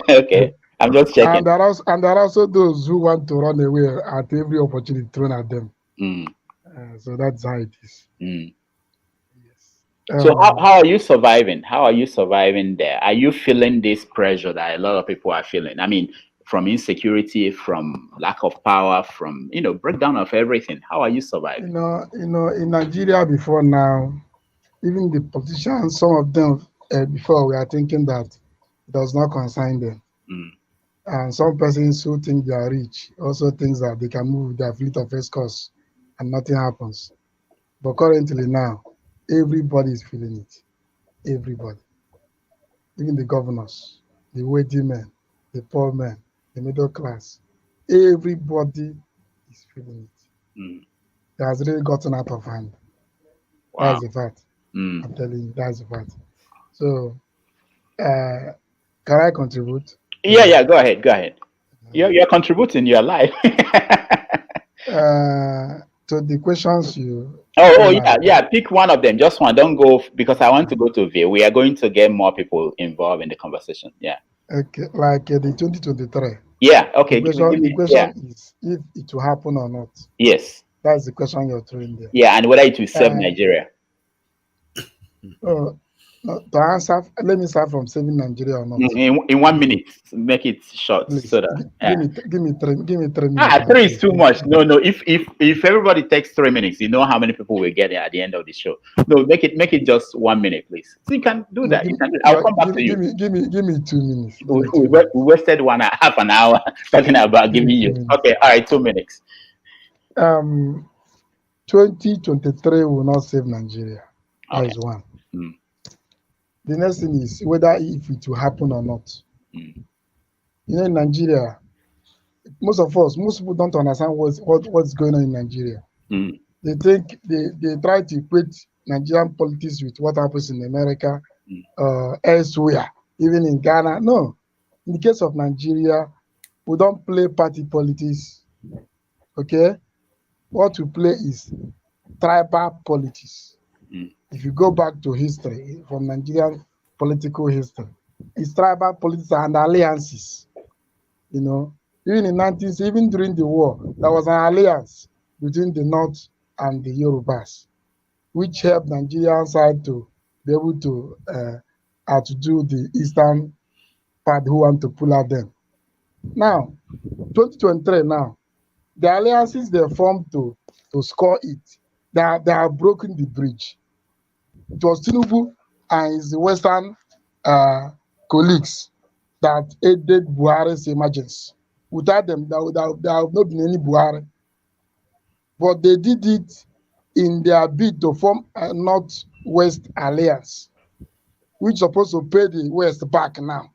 Okay. I'm just checking. And there are also those who want to run away at every opportunity thrown at them. Mm. So that's how it is. Mm. So how are you surviving? How are you surviving there? Are you feeling this pressure that a lot of people are feeling? I mean, from insecurity, from lack of power, from breakdown of everything. How are you surviving? In Nigeria before now, even the politicians, some of them before we are thinking that it does not concern them. Mm. And some persons who think they are rich also think that they can move their fleet of escorts and nothing happens. But currently now, everybody is feeling it. Everybody. Even the governors, the wealthy men, the poor men, the middle class. Everybody is feeling it. Mm. It has really gotten out of hand. Wow. That's the fact. Mm. I'm telling you, that's the fact. So, can I contribute? Yeah, go ahead. You're contributing your life. To the questions you. Oh yeah. Pick one of them, just one. Don't go because I want to go to V. We are going to get more people involved in the conversation. Yeah. Okay, like the 2023. Yeah. Okay. The question is if it will happen or not. Yes. That's the question you're throwing there. Yeah, and whether it will serve Nigeria. To answer, let me start from saving Nigeria or not. In 1 minute, make it short. Please, so that, give me 3 minutes. 3 is too much. No. If everybody takes 3 minutes, you know how many people will get at the end of the show. No, make it just 1 minute, please. So you can do that. I'll come back to you. Give me 2 minutes. We wasted half an hour talking about giving you. Okay, all right, 2 minutes. 2023 will not save Nigeria. That is one. Mm. The next thing is whether if it will happen or not. Mm. In Nigeria, most people don't understand what's going on in Nigeria. Mm. They think they try to equate Nigerian politics with what happens in America, elsewhere, even in Ghana. No. In the case of Nigeria, we don't play party politics. Okay? What we play is tribal politics. Mm. If you go back to history, from Nigerian political history, it's tribal politics and alliances. Even in 19th, even during the war, there was an alliance between the North and the Yorubas, which helped Nigerian side to be able to outdo the Eastern part who want to pull out them. Now, 2023 now, the alliances they formed to score it, they have broken the bridge. It was Tinubu and his Western colleagues that aided Buhari's emergence. Without them, there would have not been any Buhari. But they did it in their bid to form a North-West alliance, which is supposed to pay the West back now.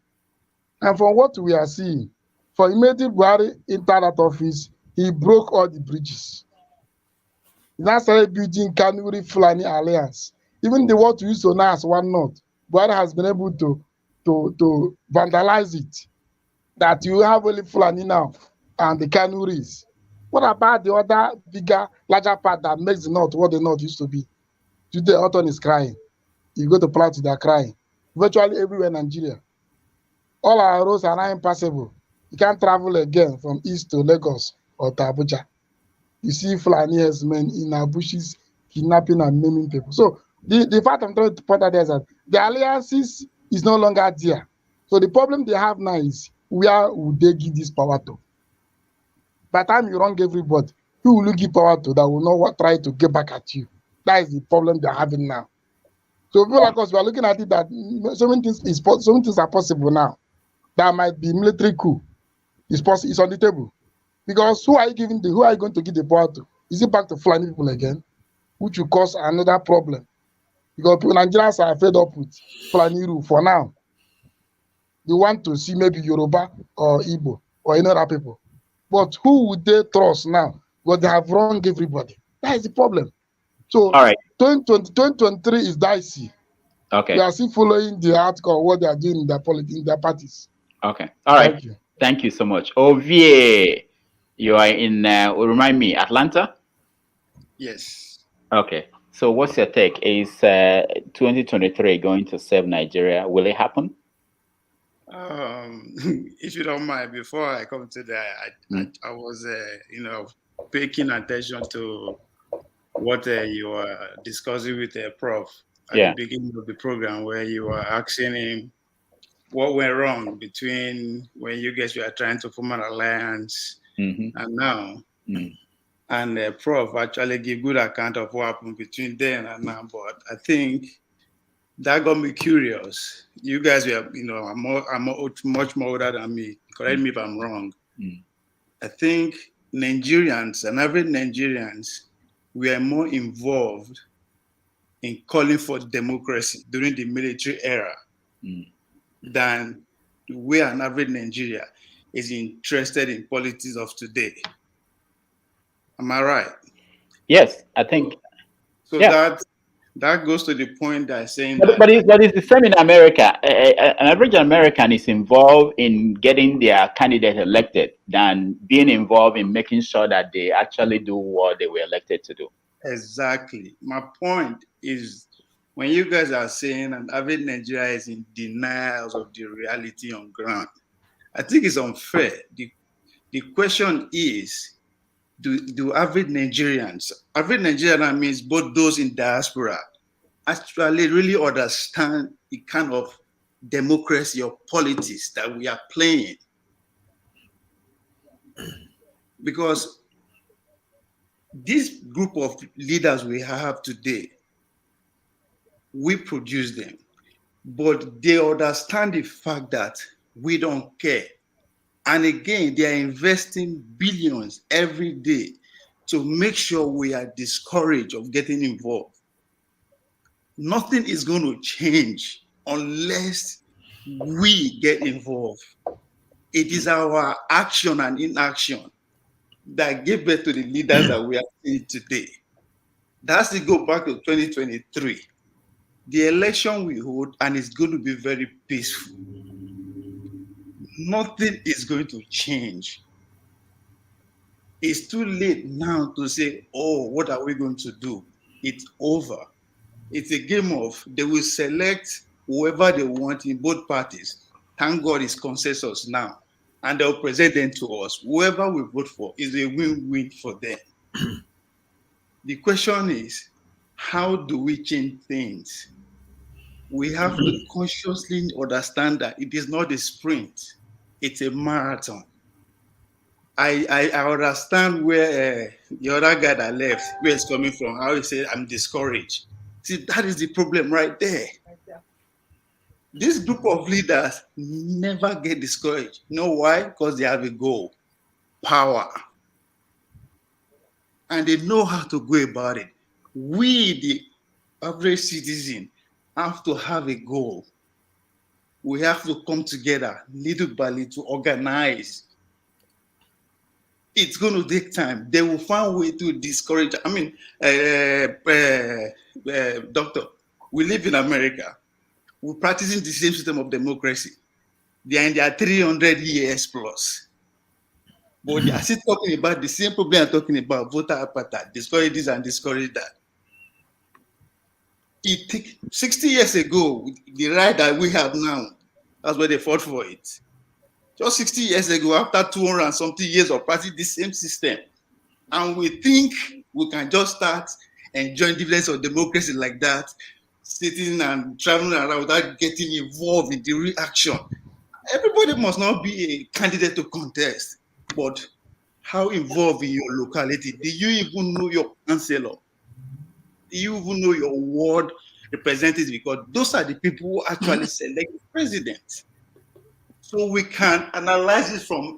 And from what we are seeing, for immediate Buhari entered that office, he broke all the bridges. Now started building Kanuri Fulani Alliance. Even the what we used to know as One North, Buhari has been able to vandalize it. That you have only Fulani now and the Kanuris. What about the other bigger, larger part that makes the North what the North used to be? Today, Autumn is crying. You go to Plateau, they are crying. Virtually everywhere in Nigeria. All our roads are now impassable. You can't travel again from east to Lagos or to Abuja. You see Fulani men in our bushes kidnapping and maiming people. So the fact I'm trying to point out there is that the alliances is no longer there. So the problem they have now is where would they give this power to? By the time you wrong everybody, who will you give power to that will not try to get back at you? That is the problem they're having now. So people like us, we are looking at it that so many things are possible now. That might be military coup. It's on the table. Because who are you going to give the power to? Is it back to Fulani people again? Which will cause another problem. Because Nigerians are fed up with Fulani rule for now. They want to see maybe Yoruba or Igbo or any other people. But who would they trust now? Because they have wronged everybody. That is the problem. So All right. 2023 is dicey. Okay. We are still following the article, what they are doing in their politics, in their parties. Okay. All right. Thank you. Thank you so much. Ovie, you are in, remind me, Atlanta? Yes. Okay. So what's your take? Is 2023 going to save Nigeria? Will it happen? If you don't mind, before I come to that, I was, paying attention to what you were discussing with Prof at the beginning of the program, where you were asking him what went wrong between when you guys were trying to form an alliance and now. And Prof actually gave good account of what happened between then and now. But I think that got me curious. You guys were, much more older than me. Correct me if I'm wrong. I think Nigerians and average Nigerians were more involved in calling for democracy during the military era than the way an average Nigeria is interested in politics of today. Am I right? Yes, I think. So that goes to the point that I'm saying but it's the same in America. An average American is involved in getting their candidate elected than being involved in making sure that they actually do what they were elected to do. Exactly. My point is, when you guys are saying an average Nigeria is in denial of the reality on ground, I think it's unfair. The question is, do average Nigerian means both those in diaspora, actually really understand the kind of democracy or politics that we are playing? Because this group of leaders we have today, we produce them, but they understand the fact that we don't care. And again, they are investing billions every day to make sure we are discouraged of getting involved. Nothing is going to change unless we get involved. It is our action and inaction that gave birth to the leaders that we are seeing today. That's to go back to 2023. The election we hold, and it's going to be very peaceful. Nothing is going to change. It's too late now to say, oh, what are we going to do? It's over. It's a game of, they will select whoever they want in both parties. Thank God it's consensus now. And they'll present them to us. Whoever we vote for is a win-win for them. The question is, how do we change things? We have to consciously understand that it is not a sprint. It's a marathon. I understand where the other guy that left, where it's coming from, how he said, I'm discouraged. See, that is the problem right there. This group of leaders never get discouraged. You know why? Because they have a goal, power. And they know how to go about it. We, the average citizen, have to have a goal. We have to come together little by little, organize. It's going to take time. They will find a way to discourage. I mean, doctor, we live in America. We're practicing the same system of democracy. They are in their 300 years plus. But they are still talking about the same problem I'm talking about, voter apathy, discourage this and discourage that. It took 60 years ago, the right that we have now, that's where they fought for it. Just 60 years ago, after 200 and something years of practicing the same system, and we think we can just start enjoying dividends of democracy like that, sitting and traveling around without getting involved in the reaction. Everybody must not be a candidate to contest, but how involved in your locality? Do you even know your councillor? Do you even know your ward representatives? Because those are the people who actually select the president. So we can analyze it from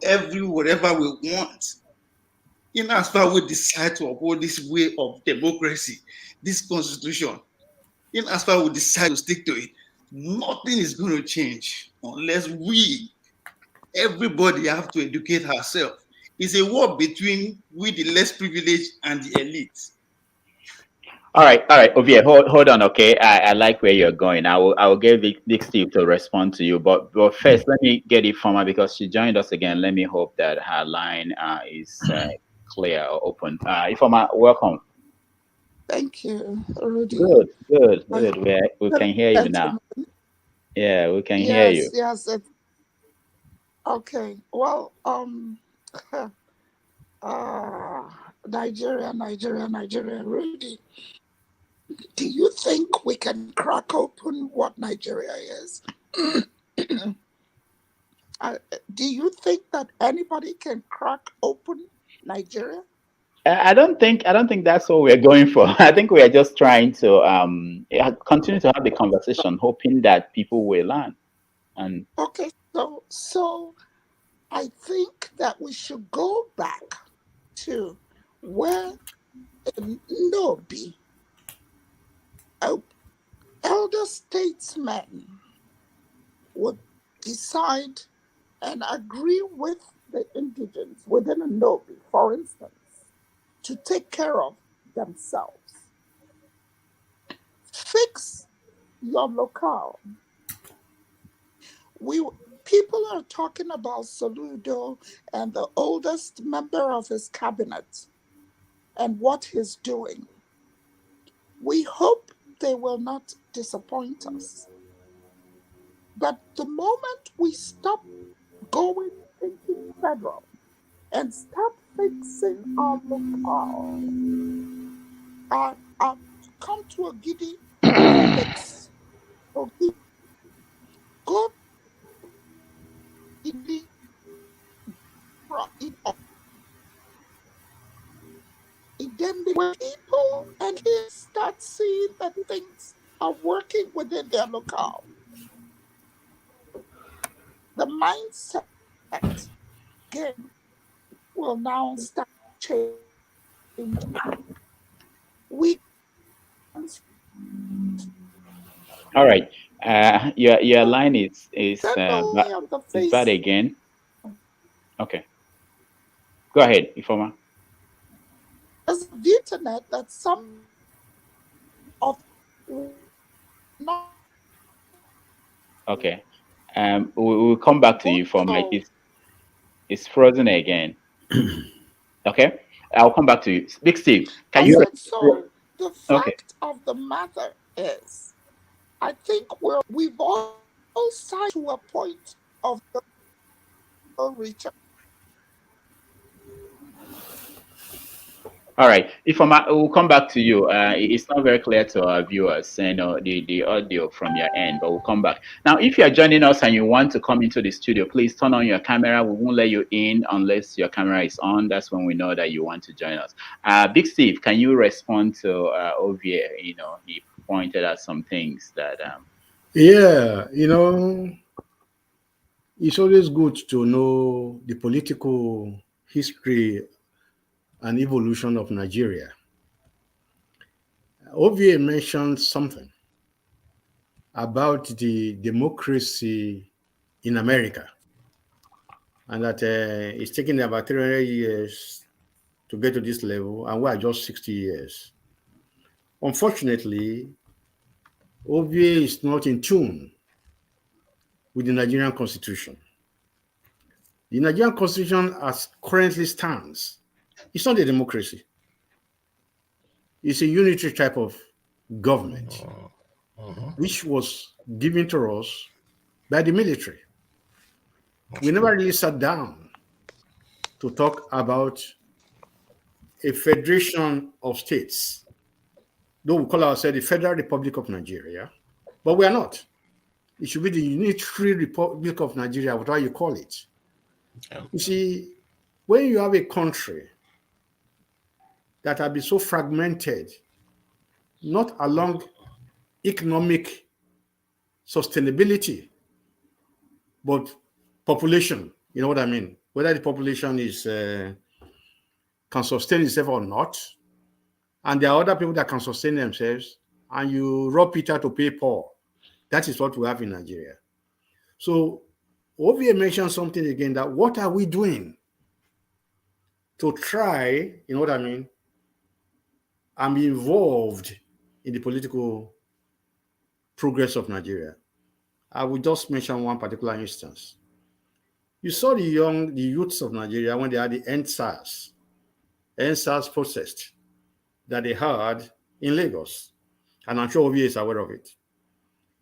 whatever we want. In as far as we decide to uphold this way of democracy, this constitution, in as far as we decide to stick to it, nothing is going to change unless everybody have to educate ourselves. It's a war between we, the less privileged, and the elite. All right, Ovie, hold on, okay. I like where you're going. I will get Big Steve to respond to you, but first let me get Ifoma because she joined us again. Let me hope that her line is clear or open. Ifoma, welcome. Thank you, Rudy. Good. We can hear you now. Yeah, we can hear you. Yes. Okay. Well, Nigeria, Rudy. Do you think we can crack open what Nigeria is? Do you think that anybody can crack open Nigeria? I don't think that's what we're going for. I think we are just trying to continue to have the conversation, hoping that people will learn. And okay, so I think that we should go back to where Nobi, elder statesmen, would decide and agree with the indigents within a Nobi, for instance, to take care of themselves. Fix your locale. People are talking about Soludo and the oldest member of his cabinet and what he's doing. We hope they will not disappoint us. But the moment we stop going thinking federal and start fixing our locale, come to a giddy fix. Go giddy then the people and they start seeing that things are working within their locale. The mindset again will now start changing. All right. Your line is bad again. Okay. Go ahead, Ifoma. As the internet that some of okay. We'll come back to you, Ifoma. It's frozen again. Okay. I'll come back to you. Big Steve, can you? So the fact of the matter is, I think we've all signed to a point of the reach. All right. Ifoma, we'll come back to you. It's not very clear to our viewers, the audio from your end, but we'll come back. Now, if you are joining us and you want to come into the studio, please turn on your camera. We won't let you in unless your camera is on. That's when we know that you want to join us. Big Steve, can you respond to Ovie? He pointed out some things that... Yeah, it's always good to know the political history and evolution of Nigeria. Ovie mentioned something about the democracy in America. and that it's taking about 300 years to get to this level, and we are just 60 years. Unfortunately, OVA is not in tune with the Nigerian Constitution. The Nigerian Constitution, as currently stands, it's not a democracy. It's a unitary type of government, which was given to us by the military. We never really sat down to talk about a federation of states, though we call ourselves the Federal Republic of Nigeria, but we are not. It should be the Unitary Republic of Nigeria, whatever you call it. You see, when you have a country that has been so fragmented, not along economic sustainability, but population, you know what I mean? Whether the population is can sustain itself or not, and there are other people that can sustain themselves, and you rob Peter to pay Paul. That is what we have in Nigeria. So OVA mentioned something again, that what are we doing to try, you know what I mean, and be involved in the political progress of Nigeria. I will just mention one particular instance. You saw the youths of Nigeria when they had the NSAS protest that they had in Lagos. And I'm sure OVA is aware of it.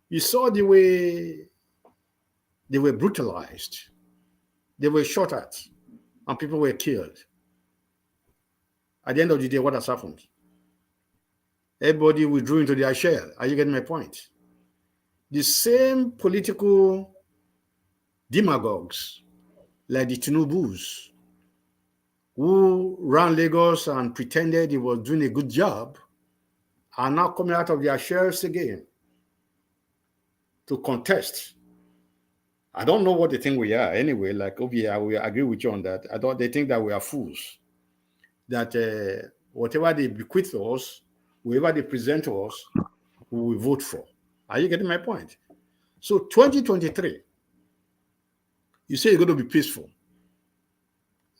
You saw the way they were brutalized. They were shot at, and people were killed. At the end of the day, what has happened? Everybody withdrew into their shell. Are you getting my point? The same political demagogues, like the Tinubus, who ran Lagos and pretended he was doing a good job, are now coming out of their shells again to contest. I don't know what they think we are anyway. Like, okay, I will agree with you on that. They think that we are fools. That whatever they bequeath to us, whoever they present to us, we will vote for. Are you getting my point? So 2023, you say you're going to be peaceful.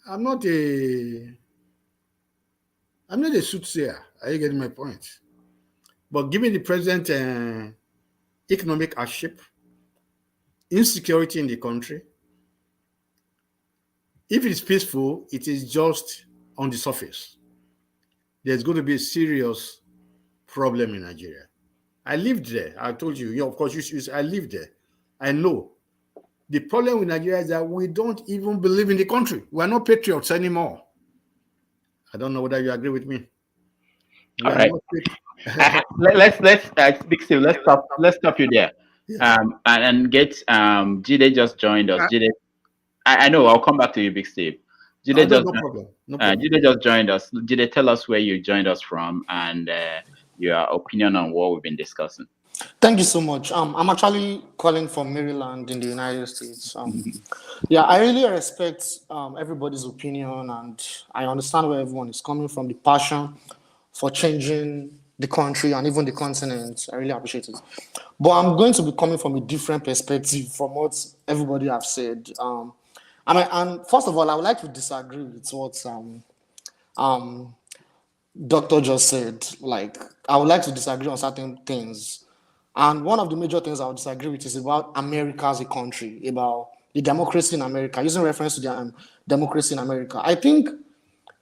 I'm not a soothsayer. Are you getting my point? But given the present economic hardship, insecurity in the country, if it's peaceful, it is just on the surface. There's going to be a serious problem in Nigeria. I lived there. I told you, of course, I lived there. I know. The problem with Nigeria is that we don't even believe in the country. We are not patriots anymore. I don't know whether you agree with me. All right. Let's Big Steve, let's stop you there. Yeah. And get Jide just joined us. Jide, I know, I'll come back to you, Big Steve. Jide no problem. Jide just joined us. Jide, tell us where you joined us from and your opinion on what we've been discussing. Thank you so much. I'm actually calling from Maryland in the United States. Yeah, I really respect everybody's opinion, and I understand where everyone is coming from, the passion for changing the country and even the continent. I really appreciate it. But I'm going to be coming from a different perspective from what everybody have said. And first of all, I would like to disagree with what Doctor just said. Like, I would like to disagree on certain things. And one of the major things I would disagree with is about America as a country, about the democracy in America, using reference to the democracy in America. I think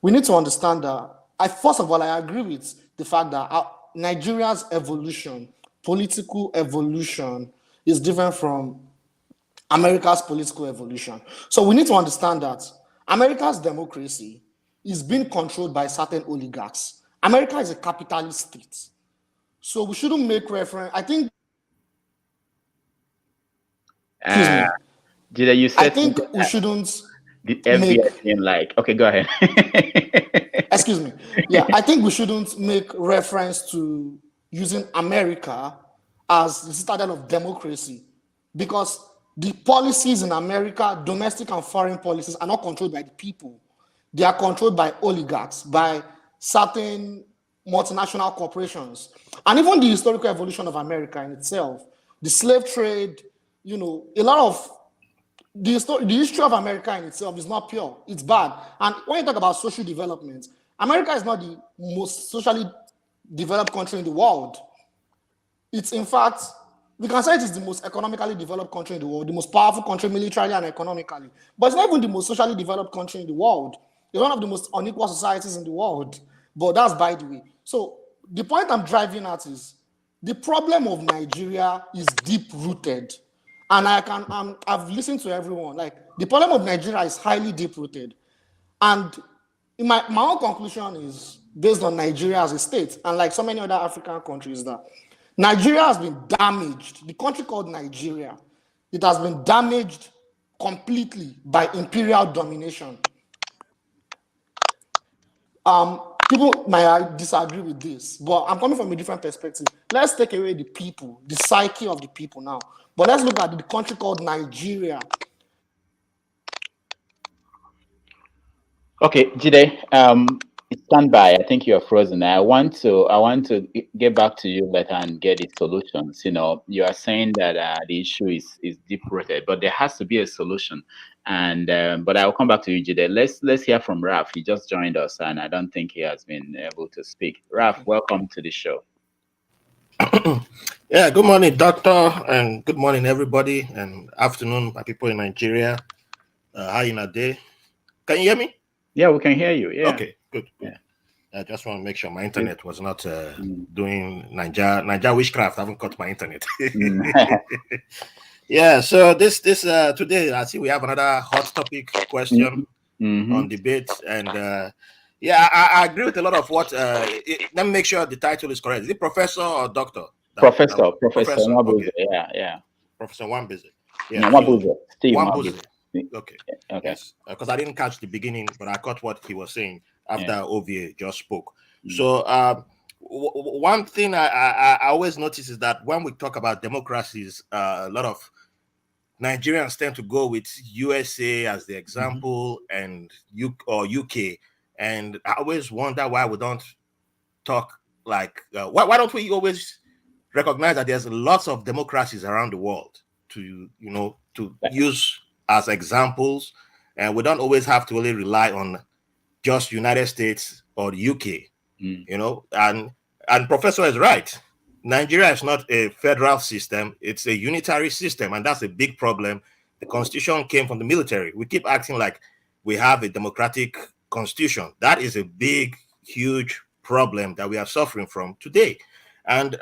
we need to understand that, first of all, I agree with the fact that Nigeria's evolution, political evolution, is different from America's political evolution. So we need to understand that America's democracy is being controlled by certain oligarchs. America is a capitalist state. So we shouldn't make reference. I think. You said I think we shouldn't. The FBI thing, like, okay, go ahead. Excuse me. Yeah, I think we shouldn't make reference to using America as the citadel of democracy, because the policies in America, domestic and foreign policies, are not controlled by the people. They are controlled by oligarchs, by certain multinational corporations. And even the historical evolution of America in itself, the slave trade, a lot of the history of America in itself is not pure. It's bad. And when you talk about social development, America is not the most socially developed country in the world. It's, in fact, we can say it is the most economically developed country in the world, the most powerful country militarily and economically. But it's not even the most socially developed country in the world. It's one of the most unequal societies in the world. But that's by the way. So the point I'm driving at is the problem of Nigeria is deep-rooted. And I've listened to everyone. Like, the problem of Nigeria is highly deep-rooted. And my own conclusion is based on Nigeria as a state, and like so many other African countries, that Nigeria has been damaged. The country called Nigeria, it has been damaged completely by imperial domination. People might disagree with this, but I'm coming from a different perspective. Let's take away the people, the psyche of the people now. But let's look at the country called Nigeria. Okay, Jide, stand by. I think you're frozen. I want to get back to you later and get the solutions. You know, you are saying that the issue is deep rooted, but there has to be a solution. And but I will come back to you, Jide. Let's hear from Raf. He just joined us, and I don't think he has been able to speak. Raf, welcome to the show. Yeah, good morning, doctor, and good morning, everybody, and afternoon, my people in Nigeria. How you day? Can you hear me? Yeah, we can hear you. Yeah. Okay, good. Yeah. I just want to make sure my internet was not doing Niger witchcraft. I haven't cut my internet. Yeah, so this today I see we have another hot topic question on debate, and yeah, I agree with a lot of what. Let me make sure the title is correct. Is it professor or doctor? Professor. Okay. Yeah. Professor Wambuze. Yeah, Wambuze. Steve Wambuze. Okay. Yes, because I didn't catch the beginning, but I caught what he was saying after OVA just spoke. So one thing I always notice is that when we talk about democracies, a lot of Nigerians tend to go with USA as the example and UK, and I always wonder why we don't talk like why don't we always recognize that there's lots of democracies around the world to use as examples, and we don't always have to really rely on just United States or the UK, and Professor is right. Nigeria is not a federal system, it's a unitary system, and that's a big problem. The constitution came from the military. We keep acting like we have a democratic constitution. That is a big, huge problem that we are suffering from today. And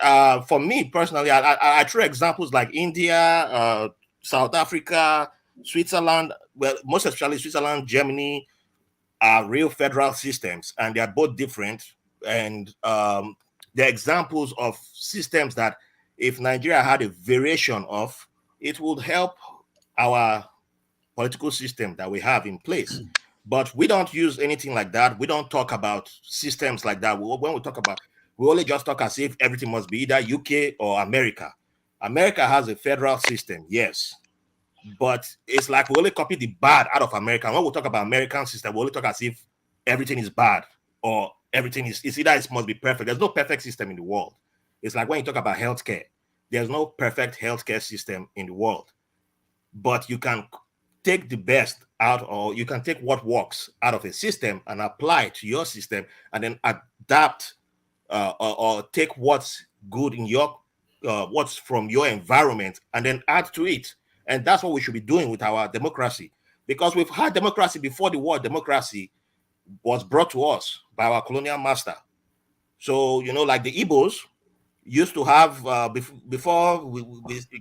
for me personally, I throw examples like India, South Africa, Switzerland, well, most especially Switzerland, Germany, are real federal systems, and they are both different. And they're examples of systems that if Nigeria had a variation of, it would help our political system that we have in place. But we don't use anything like that. We don't talk about systems like that. When we talk about, we only just talk as if everything must be either UK or America. America has a federal system, yes. But it's like we only copy the bad out of America. When we talk about American system, we only talk as if everything is bad or everything is either it must be perfect. There's no perfect system in the world. It's like when you talk about healthcare, there's no perfect healthcare system in the world. But you can take the best out, or you can take what works out of a system and apply it to your system, and then adapt or take what's good in your what's from your environment and then add to it. And that's what we should be doing with our democracy, because we've had democracy before the word democracy was brought to us by our colonial master. So, like the Igbos used to have, before we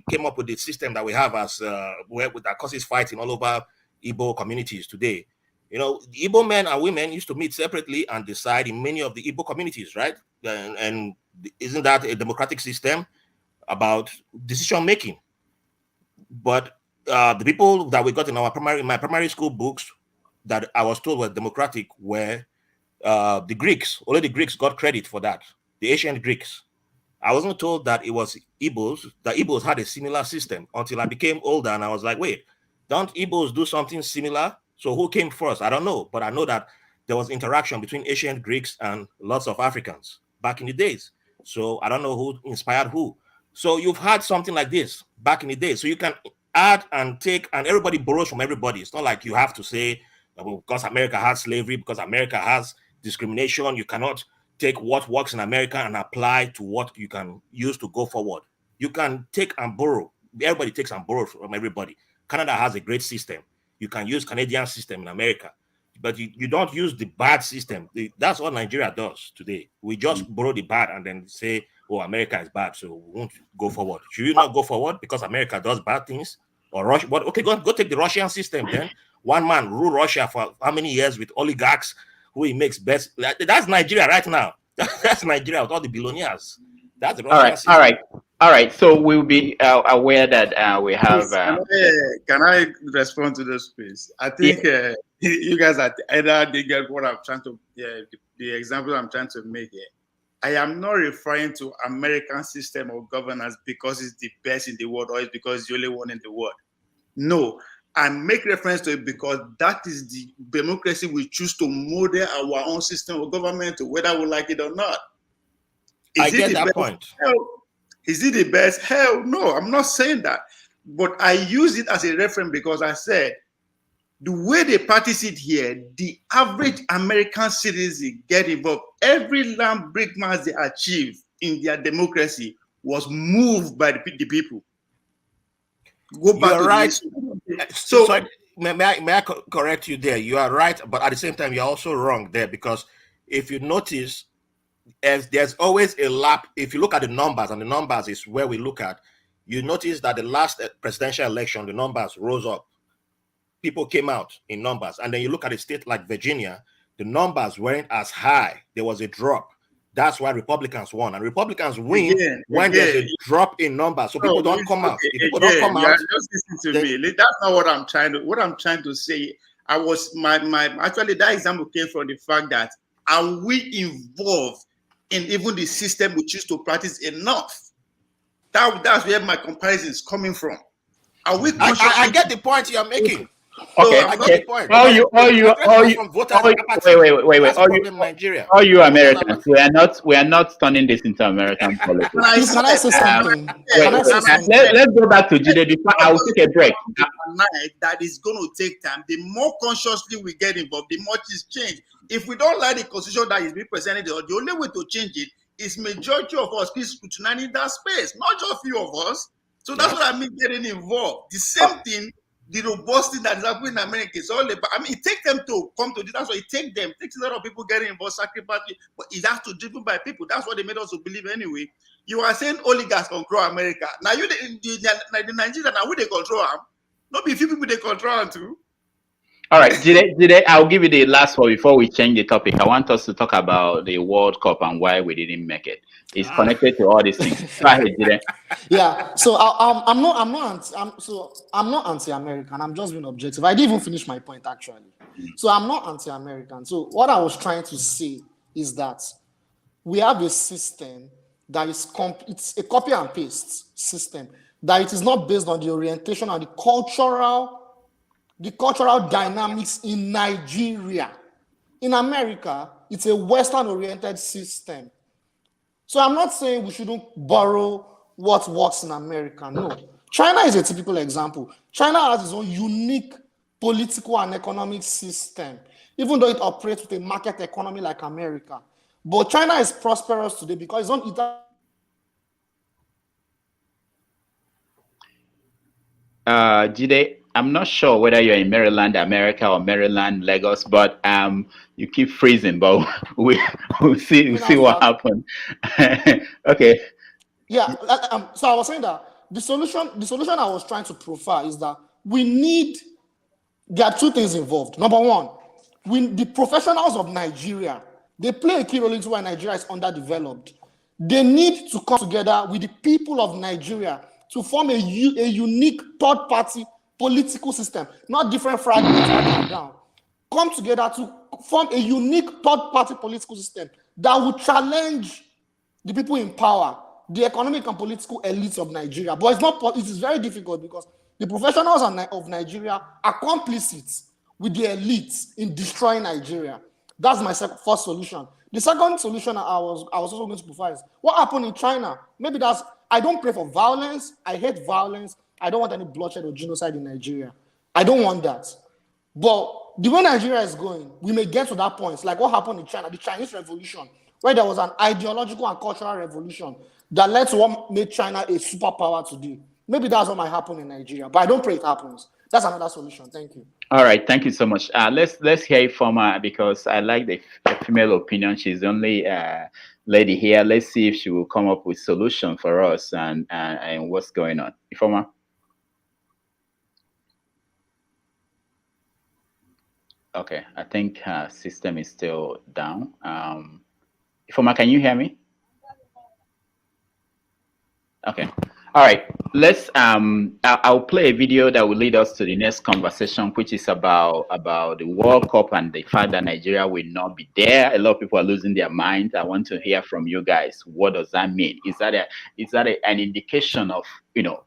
came up with the system that we have as, where that causes fighting all over Igbo communities today. The Igbo men and women used to meet separately and decide in many of the Igbo communities, right? And isn't that a democratic system about decision making? But the people that we got in my primary school books that I was told were democratic were the Greeks. Only the Greeks got credit for that. The ancient Greeks. I wasn't told that it was Igbos. The Igbos had a similar system until I became older, and I was like, wait, don't Igbos do something similar? So who came first? I don't know, but I know that there was interaction between ancient Greeks and lots of Africans back in the days. So I don't know who inspired who. So you've had something like this back in the day. So you can add and take, and everybody borrows from everybody. It's not like you have to say, because America has slavery, because America has discrimination, you cannot take what works in America and apply to what you can use to go forward. You can take and borrow. Everybody takes and borrows from everybody. Canada has a great system. You can use Canadian system in America, but you don't use the bad system. That's what Nigeria does today. We just borrow the bad and then say, oh, America is bad, so we won't go forward. Should you not go forward because America does bad things? Or Russia? But okay, go take the Russian system then. One man rule Russia for how many years with oligarchs who he makes best. That's Nigeria right now. That's Nigeria with all the billionaires. That's the Russian system. All right. So we'll be aware that we have. Can I respond to this, please? I think you guys are either they get what I'm trying to. The example I'm trying to make here. I am not referring to American system of governance because it's the best in the world or it's because it's the only one in the world. No, I make reference to it because that is the democracy we choose to model our own system of government to, whether we like it or not. I get that point. Is it the best? Hell no, I'm not saying that. But I use it as a reference because I said, the way they practice it here, the average American citizen get involved. Every landmark they achieve in their democracy was moved by the people. Go back You're to right. So may I correct you there? You are right, but at the same time, you're also wrong there because if you notice, as there's always a lap. If you look at the numbers, and the numbers is where we look at, you notice that the last presidential election, the numbers rose up. People came out in numbers. And then you look at a state like Virginia, the numbers weren't as high. There was a drop. That's why Republicans won. And Republicans win when there's a drop in numbers. So people don't come out. If people don't come out, just listen to me. That's not what I'm trying to. What I'm trying to say, actually that example came from the fact that are we involved in even the system we choose to practice enough? That's where my comparison is coming from. Are we? I get the point you're making. Okay. I get the point. All you Americans, we are not turning this into American politics. Can I say something? Let's go back to Jide before I will take a break. That is going to take time. The more consciously we get involved, the more it's changed. If we don't like the constitution that is being presented, the only way to change it is majority of us keep scrutinizing that space, not just few of us. So that's what I mean getting involved. The same thing. The robust thing that is happening in America is all about. I mean, it takes them to come to this. That's why it takes them. It takes a lot of people getting involved, sacrificing, but it has to be driven by people. That's what they made us to believe anyway. You are saying oligarchs control America. Now you, the Nigeria, now who they control them? Not be few people they control them too. All right, Jide, I'll give you the last one before we change the topic. I want us to talk about the World Cup and why we didn't make it. It's connected to all these things. Go ahead, Jide. Yeah, so I'm not anti-American. I'm just being objective. I didn't even finish my point actually. So I'm not anti-American. So what I was trying to say is that we have a system that is it's a copy and paste system, that it is not based on the orientation and the cultural dynamics in Nigeria. In America, it's a Western-oriented system. So I'm not saying we shouldn't borrow what works in America. No. China is a typical example. China has its own unique political and economic system, even though it operates with a market economy like America. But China is prosperous today because it's on Jide, I'm not sure whether you're in Maryland, America, or Maryland, Lagos, but you keep freezing. But we'll see what happens. Okay. Yeah. So I was saying that the solution I was trying to profile is that there are two things involved. Number one, the professionals of Nigeria, they play a key role into why Nigeria is underdeveloped. They need to come together with the people of Nigeria to form a unique third-party political system, not different fragments down. Come together to form a unique third-party political system that will challenge the people in power, the economic and political elites of Nigeria. But it is very difficult because the professionals of Nigeria are complicit with the elites in destroying Nigeria. That's my first solution. The second solution I was also going to provide is what happened in China. Maybe that's I don't pray for violence. I hate violence. I don't want any bloodshed or genocide in Nigeria. I don't want that. But the way Nigeria is going, we may get to that point, like what happened in China, the Chinese Revolution, where there was an ideological and cultural revolution that led to what made China a superpower today. Maybe that's what might happen in Nigeria, but I don't pray it happens. That's another solution. Thank you. All right, thank you so much. Let's hear it from her because I like the female opinion. She's the only lady here. Let's see if she will come up with solution for us and what's going on. Ifoma. Okay, I think her system is still down. Ifoma, can you hear me? Okay. All right. Let's I'll play a video that will lead us to the next conversation, which is about the World Cup and the fact that Nigeria will not be there. A lot of people are losing their minds. I want to hear from you guys. What does that mean? Is that an indication of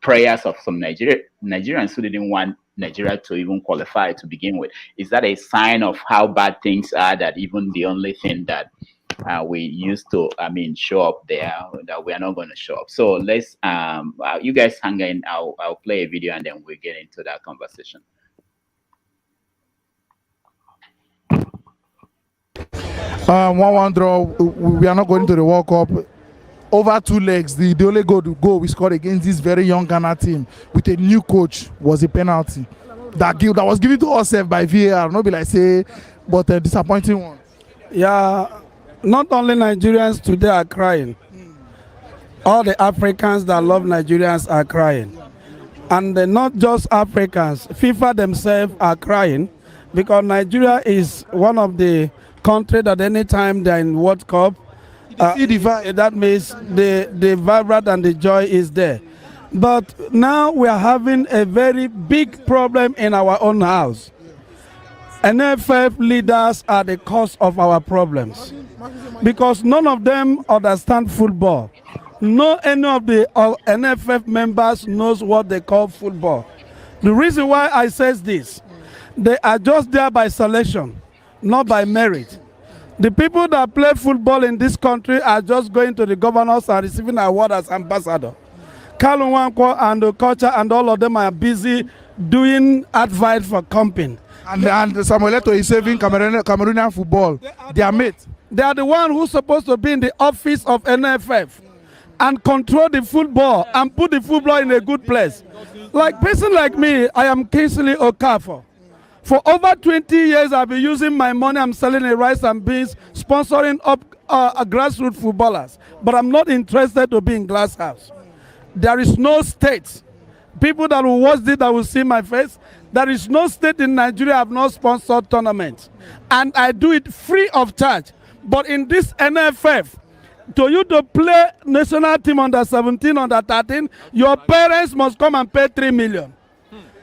prayers of some Nigerians who didn't want Nigeria to even qualify to begin with? Is that a sign of how bad things are, that even the only thing that we used to show up there, that we are not going to show up? So let's you guys hang in. I'll play a video and then we'll get into that conversation. One draw. We are not going to the World Cup. Over 2 legs, the only goal we scored against this very young Ghana team with a new coach was a penalty that was given to us by VAR. Not be like say, but a disappointing one. Yeah, not only Nigerians today are crying. All the Africans that love Nigerians are crying. And not just Africans, FIFA themselves are crying because Nigeria is one of the countries that anytime they're in World Cup, that means the vibrant and the joy is there. But now we are having a very big problem in our own house. NFF leaders are the cause of our problems because none of them understand football. No any of the NFF members knows what they call football. The reason why I say this, they are just there by selection, not by merit. The people that play football in this country are just going to the governors and receiving award as ambassador. Kalunwanko and the culture and all of them are busy doing advice for company. And Samuel Eto'o is saving Cameroonian football. They are mates. They are the one who's supposed to be in the office of NFF and control the football and put the football in a good place. Like person like me, I am Kingsley Okafor. For over 20 years, I've been using my money. I'm selling rice and beans, sponsoring up grassroots footballers. But I'm not interested to be in glass house. There is no state. People that will watch this, that will see my face, there is no state in Nigeria have not sponsored tournaments. And I do it free of charge. But in this NFF, to you to play national team under 17, under 13, your parents must come and pay 3 million.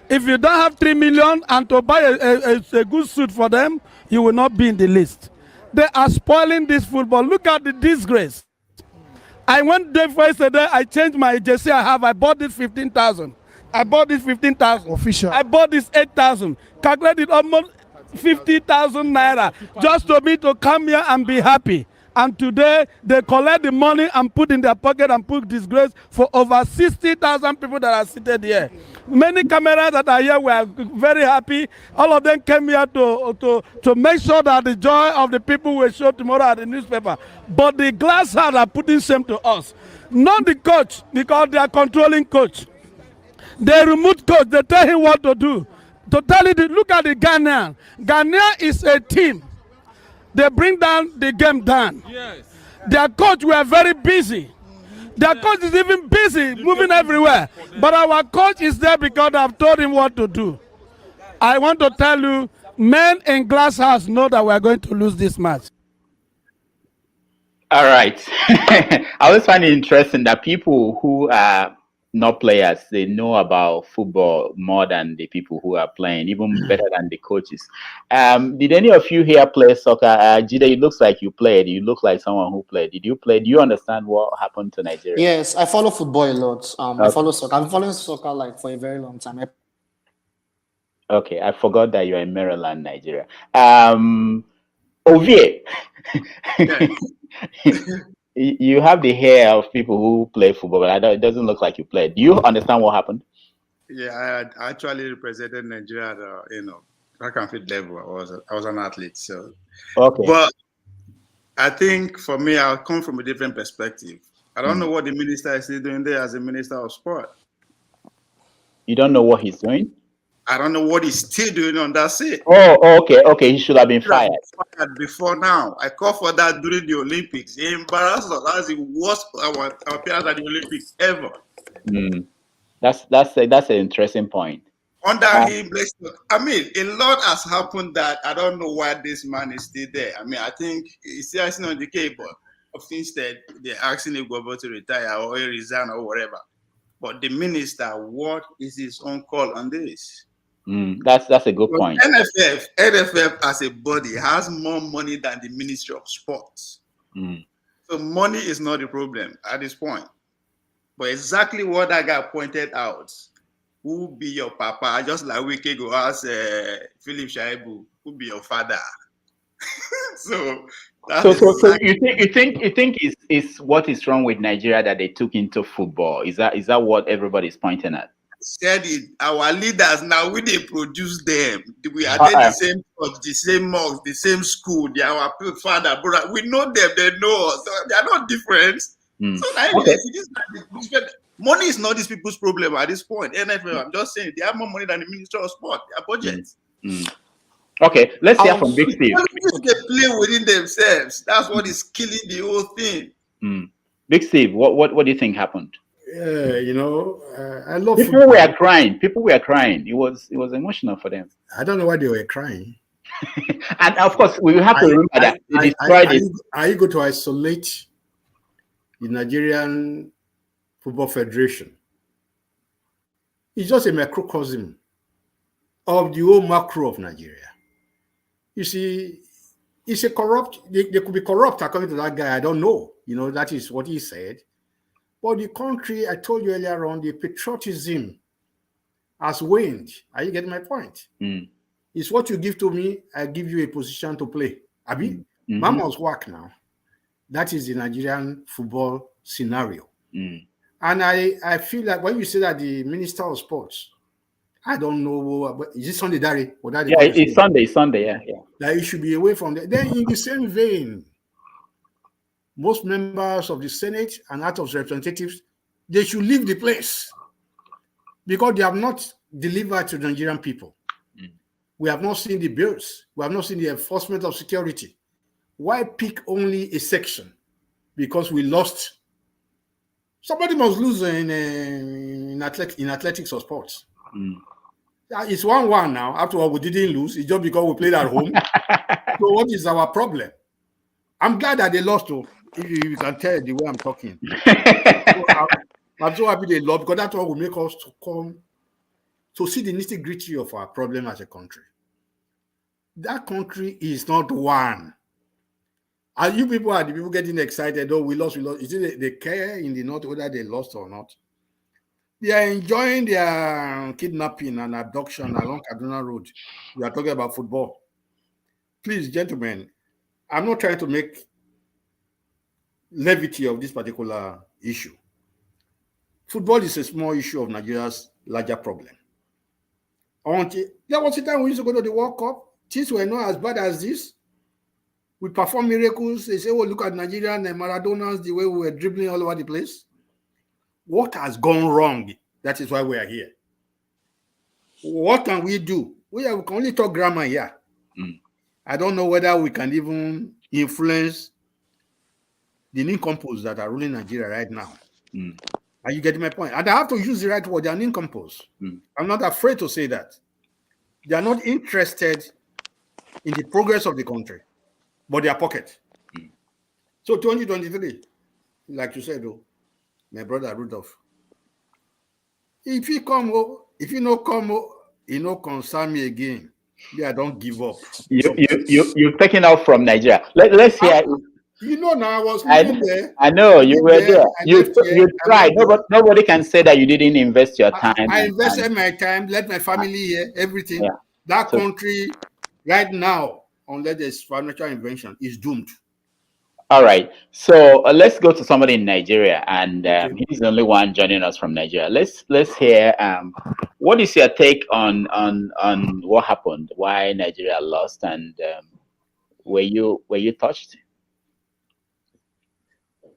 If you don't have 3 million and to buy a good suit for them, you will not be in the list. They are spoiling this football. Look at the disgrace. I went there yesterday, I changed my jersey I have. I bought this 15,000. I bought this 15,000. Official. I bought this 8,000. Calculated almost 50,000 naira just for me to come here and be happy. And today, they collect the money and put in their pocket and put disgrace for over 60,000 people that are seated here. Many cameras that are here were very happy. All of them came here to make sure that the joy of the people will show tomorrow at the newspaper. But the glass house are putting shame to us. Not the coach, because they are controlling coach. They remove coach, they tell him what to do. To tell you, look at the Ghanaian. Ghanaian is a team. They bring down the game down. Yes. Their coach were very busy. Their coach is even busy, moving everywhere. But our coach is there because I've told him what to do. I want to tell you, men in glass house know that we are going to lose this match. All right. I always find it interesting that people who are not players, they know about football more than the people who are playing, even better than the coaches. Did any of you here play soccer? Jide, it looks like you played. You look like someone who played. Did you play? Do you understand what happened to Nigeria? Yes, I follow football a lot. I follow soccer. I've been following soccer like for a very long time. Okay, I forgot that you're in Maryland, Nigeria. Ovie. You have the hair of people who play football, but it doesn't look like you played. Do you understand what happened? Yeah, I actually represented Nigeria at track and field level. I was an athlete, so. Okay. But I think for me, I'll come from a different perspective. I don't know what the minister is still doing there as a minister of sport. You don't know what he's doing? I don't know what he's still doing on that seat. Oh, okay. He should have been fired. Before now. I called for that during the Olympics. He embarrassed us. That's the worst our appearance at the Olympics ever. That's an interesting point. Under him, I mean, a lot has happened that I don't know why this man is still there. I mean, I think he's still on the cable. Instead, they're asking him to retire or resign or whatever. But the minister, what is his own call on this? That's a good point. NFF as a body has more money than the Ministry of Sports. So money is not the problem at this point. But exactly what that guy pointed out, who be your papa? Just like we can go ask Philip Shaibu, who be your father? So you think is what is wrong with Nigeria that they took into football? Is that what everybody's pointing at? Said it. Our leaders now, we they produce them. We are the same church, the same mosque, the same school. They are our father, brother. We know them. They know us. So they are not different. So money is not these people's problem at this point. NFL, I'm just saying they have more money than the Ministry of Sport. Their budget. Okay, let's hear from Big Steve. They play within themselves. That's what is killing the whole thing. Big Steve, what do you think happened? I love people football. were crying. People were crying. It was emotional for them. I don't know why they were crying. And of course, we have to remember that they destroyed it. Are you going to isolate the Nigerian Football Federation? It's just a microcosm of the whole macro of Nigeria. You see, it's a corrupt. They could be corrupt according to that guy. I don't know. That is what he said. But the country, I told you earlier on, the patriotism has waned. Are you getting my point? It's what you give to me, I give you a position to play. Abi, man must work now. That is the Nigerian football scenario. And I feel like when you say that the Minister of Sports, I don't know, is it Sunday, Dari? It's Sunday, yeah. That it should be away from there. Then in the same vein, most members of the Senate and House of Representatives, they should leave the place because they have not delivered to the Nigerian people. We have not seen the bills. We have not seen the enforcement of security. Why pick only a section? Because we lost. Somebody must lose in athletics or sports. It's 1-1 now. After all, we didn't lose. It's just because we played at home. So what is our problem? I'm glad that they lost, though. You can tell the way I'm talking. I'm so happy they lost because that's what will make us to come to see the nitty-gritty of our problem as a country. That country is not one. And you people are the people getting excited. Oh, we lost. Is it they care in the north whether they lost or not? They are enjoying their kidnapping and abduction along Kaduna Road. We are talking about football. Please, gentlemen, I'm not trying to make levity of this particular issue. Football is a small issue of Nigeria's larger problem. There was a time we used to go to the World Cup. Things were not as bad as this. We perform miracles. They say, oh, look at Nigeria and Maradonas, the way we were dribbling all over the place. What has gone wrong? That is why we are here. What can we do? We can only talk grammar here. I don't know whether we can even influence the nincompoops that are ruling Nigeria right now. Are you getting my point? And I have to use the right word. They are nincompoops. I'm not afraid to say that. They are not interested in the progress of the country, but their pocket. So 2023, like you said, oh, my brother Rudolph, if he come, if he no come, he no concern me again. Yeah, I don't give up. You're taking out from Nigeria. Let's hear. Now I was living there. I know you were there. You tried. Nobody can say that you didn't invest your time. I invested my time, let my family here, everything. Yeah. That country right now, unless there's financial invention, is doomed. All right. So let's go to somebody in Nigeria, and Okay. he's the only one joining us from Nigeria. Let's hear. What is your take on what happened? Why Nigeria lost, and were you touched?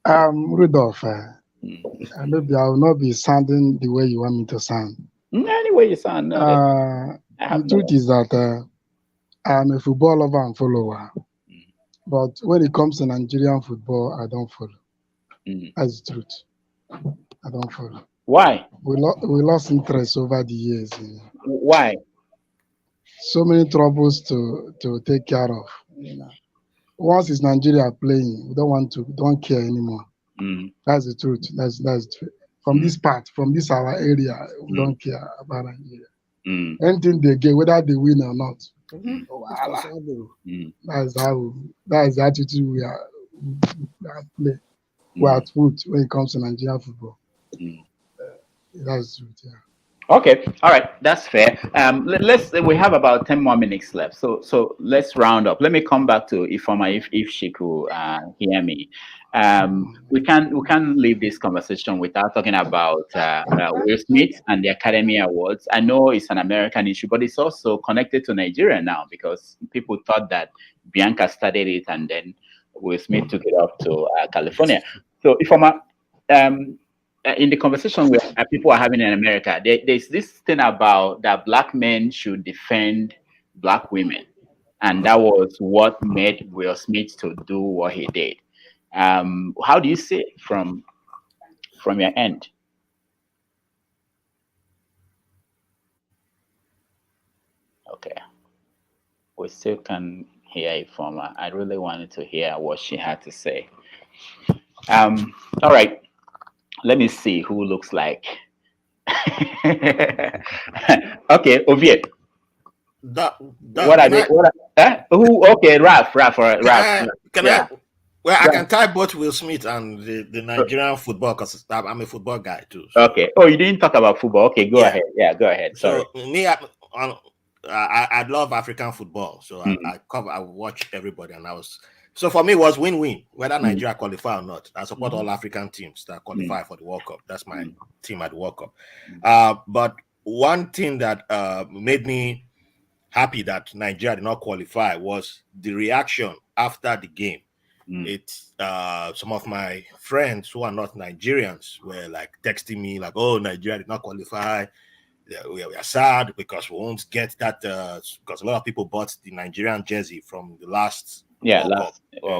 Rudolph, maybe I will not be sounding the way you want me to sound. Anyway, you sound. The truth is that I'm a football lover and follower. But when it comes to Nigerian football, I don't follow. That's the truth. I don't follow. Why? We lost interest over the years. Why? So many troubles to take care of. Once it's Nigeria playing, we don't care anymore. That's the truth. That's the truth. From this part, from this our area, we don't care about Nigeria. Anything they get, whether they win or not. That's the attitude we are playing. We are at foot when it comes to Nigerian football. That's the truth, yeah. Okay, all right, that's fair. We have about 10 more minutes left, so let's round up. Let me come back to Ifoma if she could hear me. We can leave this conversation without talking about Will Smith and the Academy Awards. I know it's an American issue, but it's also connected to Nigeria now because people thought that Bianca started it and then Will Smith took it up to California. So Ifoma, in the conversation where people are having in America, there's this thing about that black men should defend black women, and that was what made Will Smith to do what he did. How do you see it from your end? Okay, we still can hear it from her. I really wanted to hear what she had to say. All right. Let me see who looks like. Okay, Ovie. What are they? Who? Okay, Ralph. Can I? Well, I can tie both Will Smith and the Nigerian football because I'm a football guy too. So. Okay. Oh, you didn't talk about football. Okay, go ahead. Yeah, go ahead. Sorry. So me, I love African football, so I watch everybody, and so for me it was win-win whether Nigeria qualify or not. I support all African teams that qualify for the World Cup. That's my team at the World Cup. But one thing that made me happy that Nigeria did not qualify was the reaction after the game. Some of my friends who are not Nigerians were like texting me like, "Oh, Nigeria did not qualify. We are sad because we won't get that because a lot of people bought the Nigerian jersey from the last World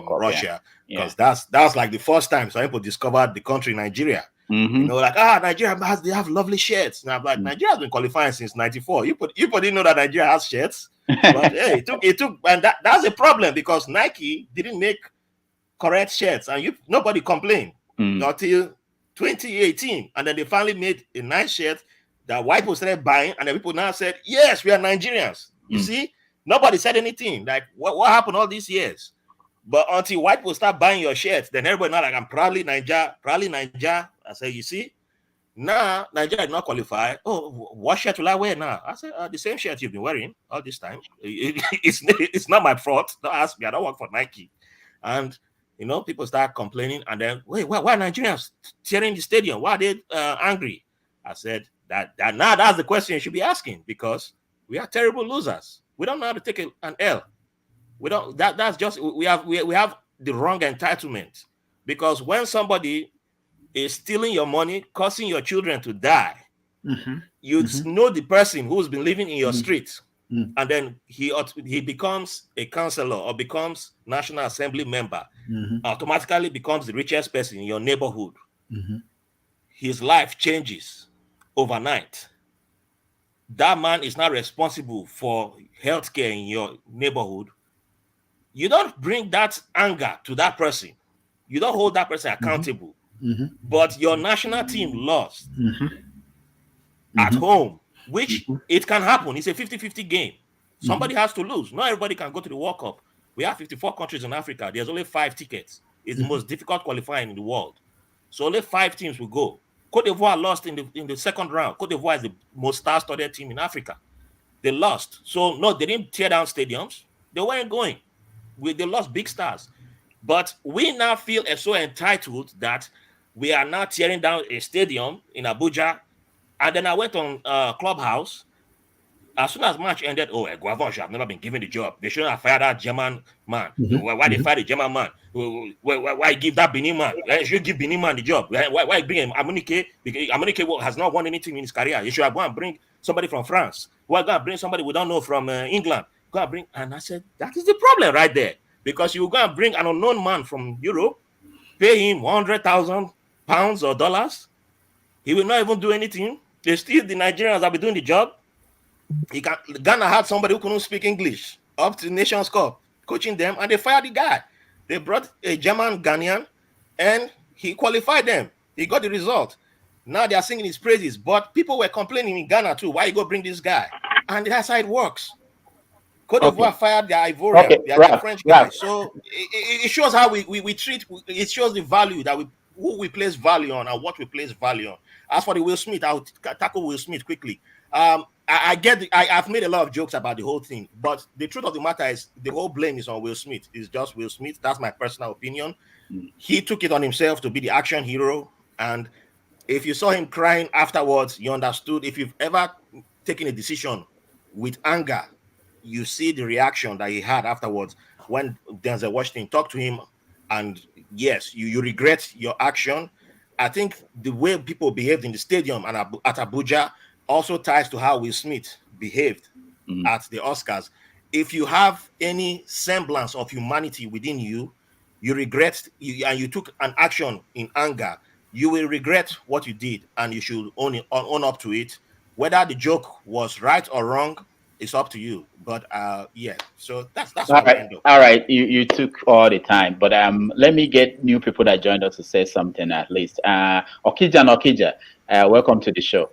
Cup, Russia because that's like the first time some people discovered the country Nigeria. You know, like Nigeria they have lovely shirts. And I'm like, Nigeria has been qualifying since '94. You didn't know that Nigeria has shirts, but hey, it took, and that's a problem because Nike didn't make correct shirts, and nobody complained until 2018, and then they finally made a nice shirt that white people started buying, and then people now said, yes, we are Nigerians. You see, nobody said anything. Like, what happened all these years? But until white people start buying your shirts, then everybody now like, I'm proudly Niger. I say, you see, now Nigeria did not qualify. Oh, what shirt will I wear now? I said, the same shirt you've been wearing all this time. It's not my fault. Don't ask me. I don't work for Nike. And people start complaining, and then wait, why Nigerians tearing the stadium? Why are they angry? I said that now that's the question you should be asking because we are terrible losers. We don't know how to take an L. We don't. That's just we have the wrong entitlement because when somebody is stealing your money, causing your children to die, you know the person who's been living in your street, and then he becomes a councillor or becomes National Assembly member, automatically becomes the richest person in your neighborhood. His life changes overnight. That man is not responsible for healthcare in your neighborhood. You don't bring that anger to that person. You don't hold that person accountable. But your national team lost at home, which it can happen. It's a 50-50 game. Somebody has to lose. Not everybody can go to the World Cup. We have 54 countries in Africa. There's only 5 tickets. It's the most difficult qualifying in the world. So only 5 teams will go. Cote d'Ivoire lost in the second round. Cote d'Ivoire is the most star-studded team in Africa. They lost. So no, they didn't tear down stadiums. They weren't going. They lost big stars. But we now feel so entitled that we are now tearing down a stadium in Abuja. And then I went on Clubhouse. As soon as match ended, Guavon should have never been given the job. They shouldn't have fired that German man. Why they fire the German man? Why give that Benin man? They should give Benin man the job. Why bring him Amunike? Because Amunike has not won anything in his career. You should have gone and bring somebody from France. Why go and bring somebody we don't know from England? Go and bring. And I said, that is the problem right there. Because you go and bring an unknown man from Europe, pay him £100,000 or dollars. He will not even do anything. They still the Nigerians that be doing the job. Ghana had somebody who couldn't speak English up to Nations Cup, coaching them, and they fired the guy. They brought a German Ghanaian, and he qualified them. He got the result. Now they are singing his praises, but people were complaining in Ghana too. Why you go bring this guy? And that's how it works. Cote d'Ivoire fired their Ivorian, their French guy. So it shows how we treat. It shows the value that who we place value on and what we place value on. As for the Will Smith, I'll tackle Will Smith quickly. I've made a lot of jokes about the whole thing, but the truth of the matter is the whole blame is on Will Smith. It's just Will Smith. That's my personal opinion. He took it on himself to be the action hero, and if you saw him crying afterwards, you understood. If you've ever taken a decision with anger, you see the reaction that he had afterwards when Denzel Washington talked to him, and yes, you regret your action. I think the way people behaved in the stadium and at Abuja also ties to how Will Smith behaved at the Oscars. If you have any semblance of humanity within you, you regret and you took an action in anger, you will regret what you did, and you should own up to it. Whether the joke was right or wrong, it's up to you. But yeah, so that's all right. All right, you took all the time, but let me get new people that joined us to say something at least. Okija, welcome to the show.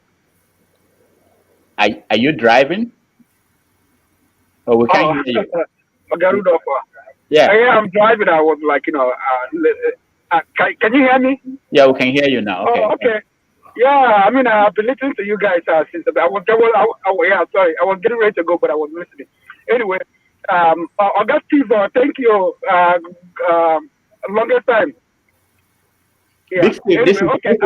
Are you driving? Oh, we can't hear you. Yeah, I'm driving. I was like, can you hear me? Yeah, we can hear you now. Okay. Oh, okay. Yeah, I mean, I've been listening to you guys since I was getting ready to go, but I was listening. Anyway, Augustus, thank you. Longest time. Yeah. Anyway, okay.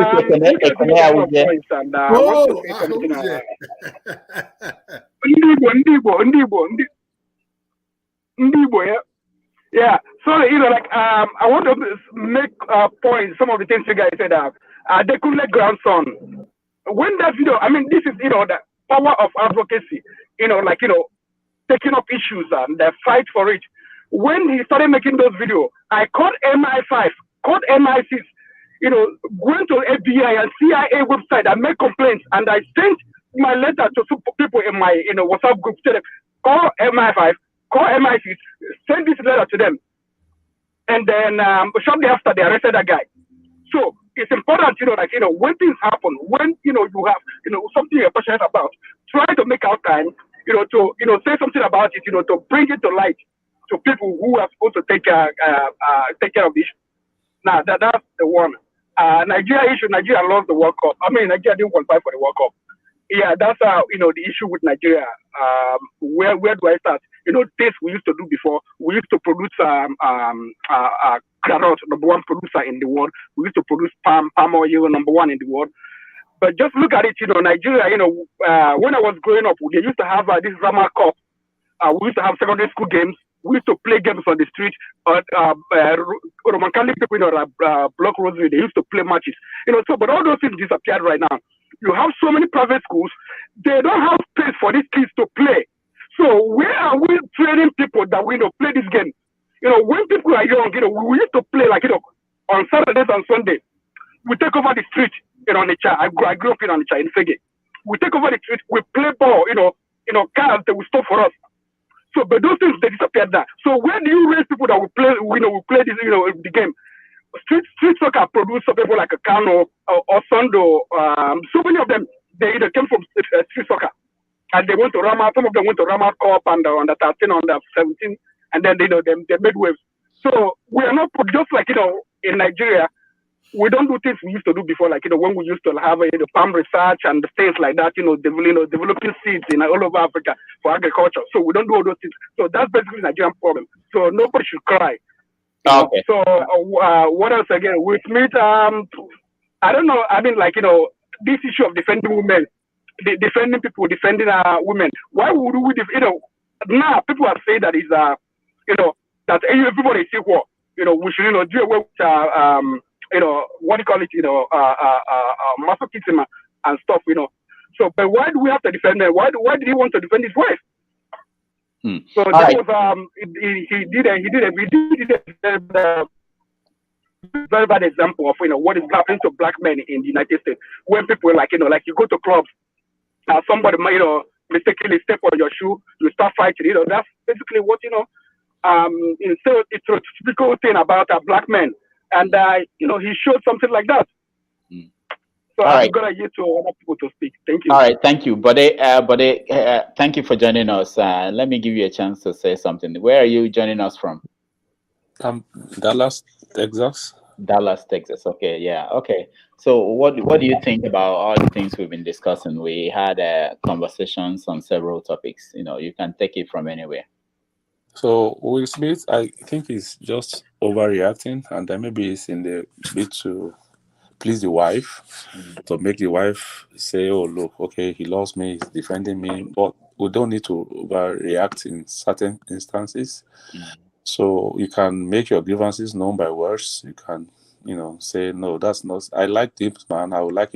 Yeah. So I want to make a point. Some of the things you guys said. Adeyinka Grandson. When that video, I mean, this is the power of advocacy. Taking up issues and the fight for it. When he started making those videos, I called MI5, called MI6. Going to FBI and CIA website and make complaints, and I sent my letter to some people in my WhatsApp group. Tell them, call MI5, call MI6, send this letter to them, and then shortly after they arrested that guy. So it's important, when things happen, when you have something you're passionate about, try to make out time, to say something about it, to bring it to light to people who are supposed to take care of the issue. Now that's the one. Nigeria issue. Nigeria lost the World Cup. I mean, Nigeria didn't qualify for the World Cup. Yeah, that's the issue with Nigeria. Where do I start? This we used to do before. We used to produce carrot, number one producer in the world. We used to produce palm oil, number one in the world. But just look at it, Nigeria. When I was growing up, they used to have this Rama Cup. We used to have secondary school games. We used to play games on the street. Roman Catholic people, Block Rosary, they used to play matches. But all those things disappeared right now. You have so many private schools, they don't have space for these kids to play. So where are we training people that we play this game? When people are young, we used to play on Saturdays and Sundays. We take over the street in Onitsha. I grew up in Onitsha, in Fege. We take over the street, we play ball, cars that will stop for us. So, but those things, they disappeared now. So where do you raise people that will play, will play this, the game? Street soccer produced some people like a Kano or Sondo. So many of them, they either came from street soccer. And they went to Rama, some of them went to Rama Cup and under 13, under 17, and then they made waves. So we are not, just like, in Nigeria, we don't do things we used to do before, like, when we used to have palm research and things like that, developing seeds all over Africa for agriculture. So we don't do all those things. So that's basically the Nigerian problem. So nobody should cry. Okay. So what else again? With Smith, I don't know. I mean, like, this issue of defending women, defending people, defending women. Why would we, now people are saying that is, that everybody is equal. We should, do away with, what do you call it, masochism and stuff, So, but why do we have to defend them? Why did he want to defend his wife? So All that right. was he did a very bad example of what is happening to black men in the United States when people like you go to clubs, somebody mistakenly step on your shoe, you start fighting. That's basically what so it's a typical thing about black men, and he showed something like that. So I'm gonna yield to other people to speak. Thank you. All right, thank you, Bode. Thank you for joining us. Let me give you a chance to say something. Where are you joining us from? Dallas, Texas. Dallas, Texas. Okay, yeah. Okay. So, what do you think about all the things we've been discussing? We had conversations on several topics. You can take it from anywhere. So Will Smith, I think he's just overreacting, and then maybe he's in the bid to please the wife, to make the wife say, "Oh, look, okay, he loves me, he's defending me," but we don't need to overreact in certain instances. So you can make your grievances known by words. You can, say, "No, that's not. I like this man. I would like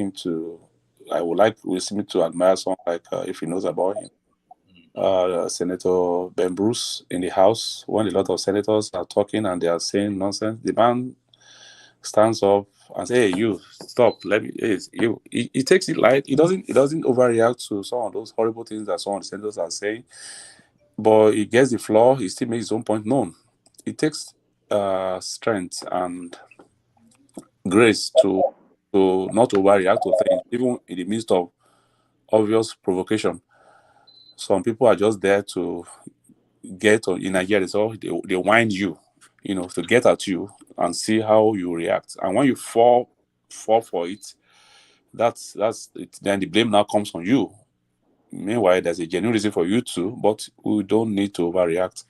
Will Smith to admire someone like if he knows about him." Senator Ben Bruce in the House, when a lot of senators are talking and they are saying nonsense, the man stands up and says, "Hey, you stop! Let me." He takes it light. He doesn't overreact to some of those horrible things that some of the senators are saying, but he gets the flaw. He still makes his own point known. It takes strength and grace to not overreact to things, even in the midst of obvious provocation. Some people are just there to get in Nigeria. So they wind you, to get at you and see how you react. And when you fall for it, that's it. Then the blame now comes on you. Meanwhile, there's a genuine reason for you to, but we don't need to overreact.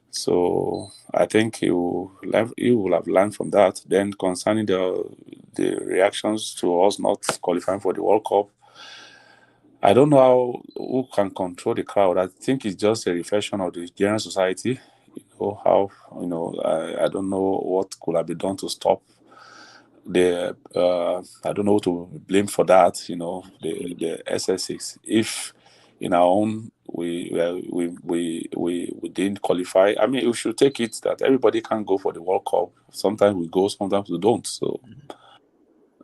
So I think he will have learned from that. Then concerning the reactions to us not qualifying for the World Cup, I don't know who can control the crowd. I think it's just a reflection of the general society. I don't know what could have been done to stop the. I don't know who to blame for that. The SS6. If in our own we didn't qualify. I mean, we should take it that everybody can go for the World Cup. Sometimes we go, sometimes we don't. So.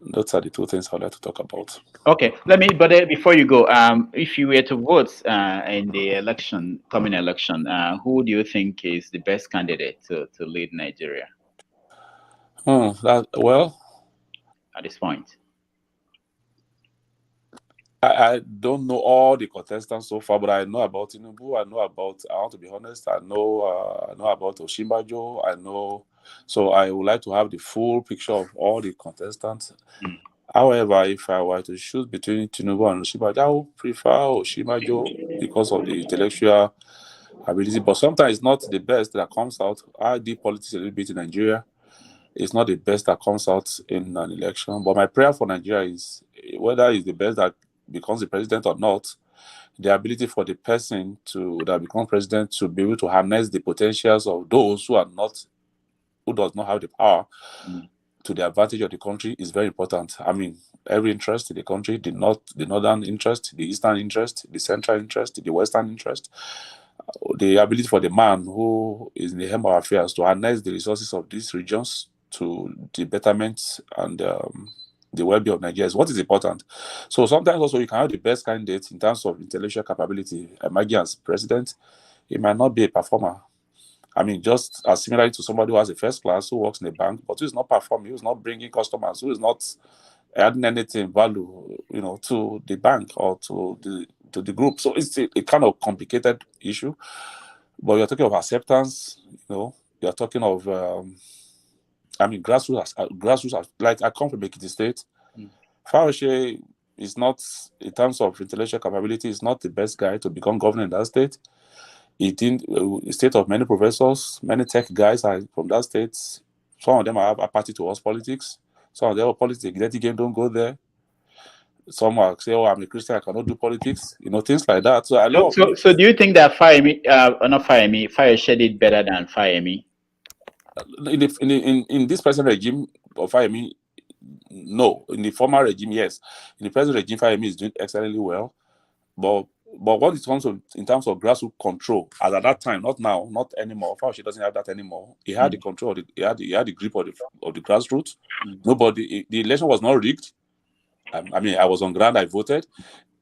Those are the two things I'd like to talk about. Okay, but before you go, if you were to vote in the coming election, who do you think is the best candidate to lead Nigeria? At this point, I don't know all the contestants so far, but I know about Tinubu. I want to be honest, I know about Osinbajo. I know. So I would like to have the full picture of all the contestants. However, if I were to choose between Tinubu and Osinbajo, I would prefer Osinbajo because of the intellectual ability. But sometimes it's not the best that comes out. I did politics a little bit in Nigeria. It's not the best that comes out in an election. But my prayer for Nigeria is whether it's the best that becomes the president or not, the ability for the person that becomes president to be able to harness the potentials of those who does not have the power to the advantage of the country is very important. I mean, every interest in the country, the northern interest, the eastern interest, the central interest, the western interest, the ability for the man who is in the helm of affairs to harness the resources of these regions to the betterment and the well-being of Nigeria is what is important. So sometimes also you can have the best candidate in terms of intellectual capability. Imagine as president, he might not be a performer. I mean, just as similar to somebody who has a first class, who works in a bank, but who is not performing, who is not bringing customers, who is not adding anything value, to the bank or to the group. So it's a kind of complicated issue. But you're talking of acceptance, you're talking of, grassroots. Like I come from Lekki State. Fauci is not, in terms of intellectual capability, is not the best guy to become governor in that state. It didn't. The state of many professors, many tech guys are from that state. Some of them are apathy towards politics. Some of them are politics. Let game don't go there. Some are say, "Oh, I'm a Christian. I cannot do politics." Things like that. So I know. So do you think that Fayose did better than Fayemi? In this present regime of Fayemi, no. In the former regime, yes. In the present regime, Fayemi is doing excellently well. But what it comes to in terms of grassroots control, as at that time, not now, not anymore. Fayose doesn't have that anymore. He had the control. He had the grip of the grassroots. The election was not rigged. I mean, I was on ground. I voted.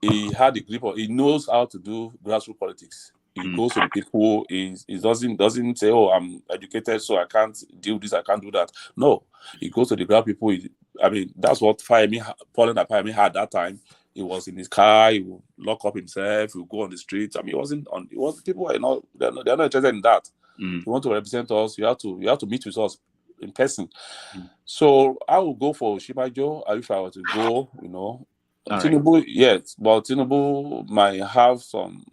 He had the grip of. He knows how to do grassroots politics. He goes to the people. He doesn't say, "Oh, I'm educated, so I can't do this. I can't do that." No, he goes to the ground people. That's what Paul and Fayemi had that time. He was in his car. He would lock up himself. He would go on the streets. I mean, people are not. They're not interested in that. You want to represent us. You have to meet with us in person. So I will go for Shimajo if I were to go. Tinubu, right. Yes, but Tinubu might have some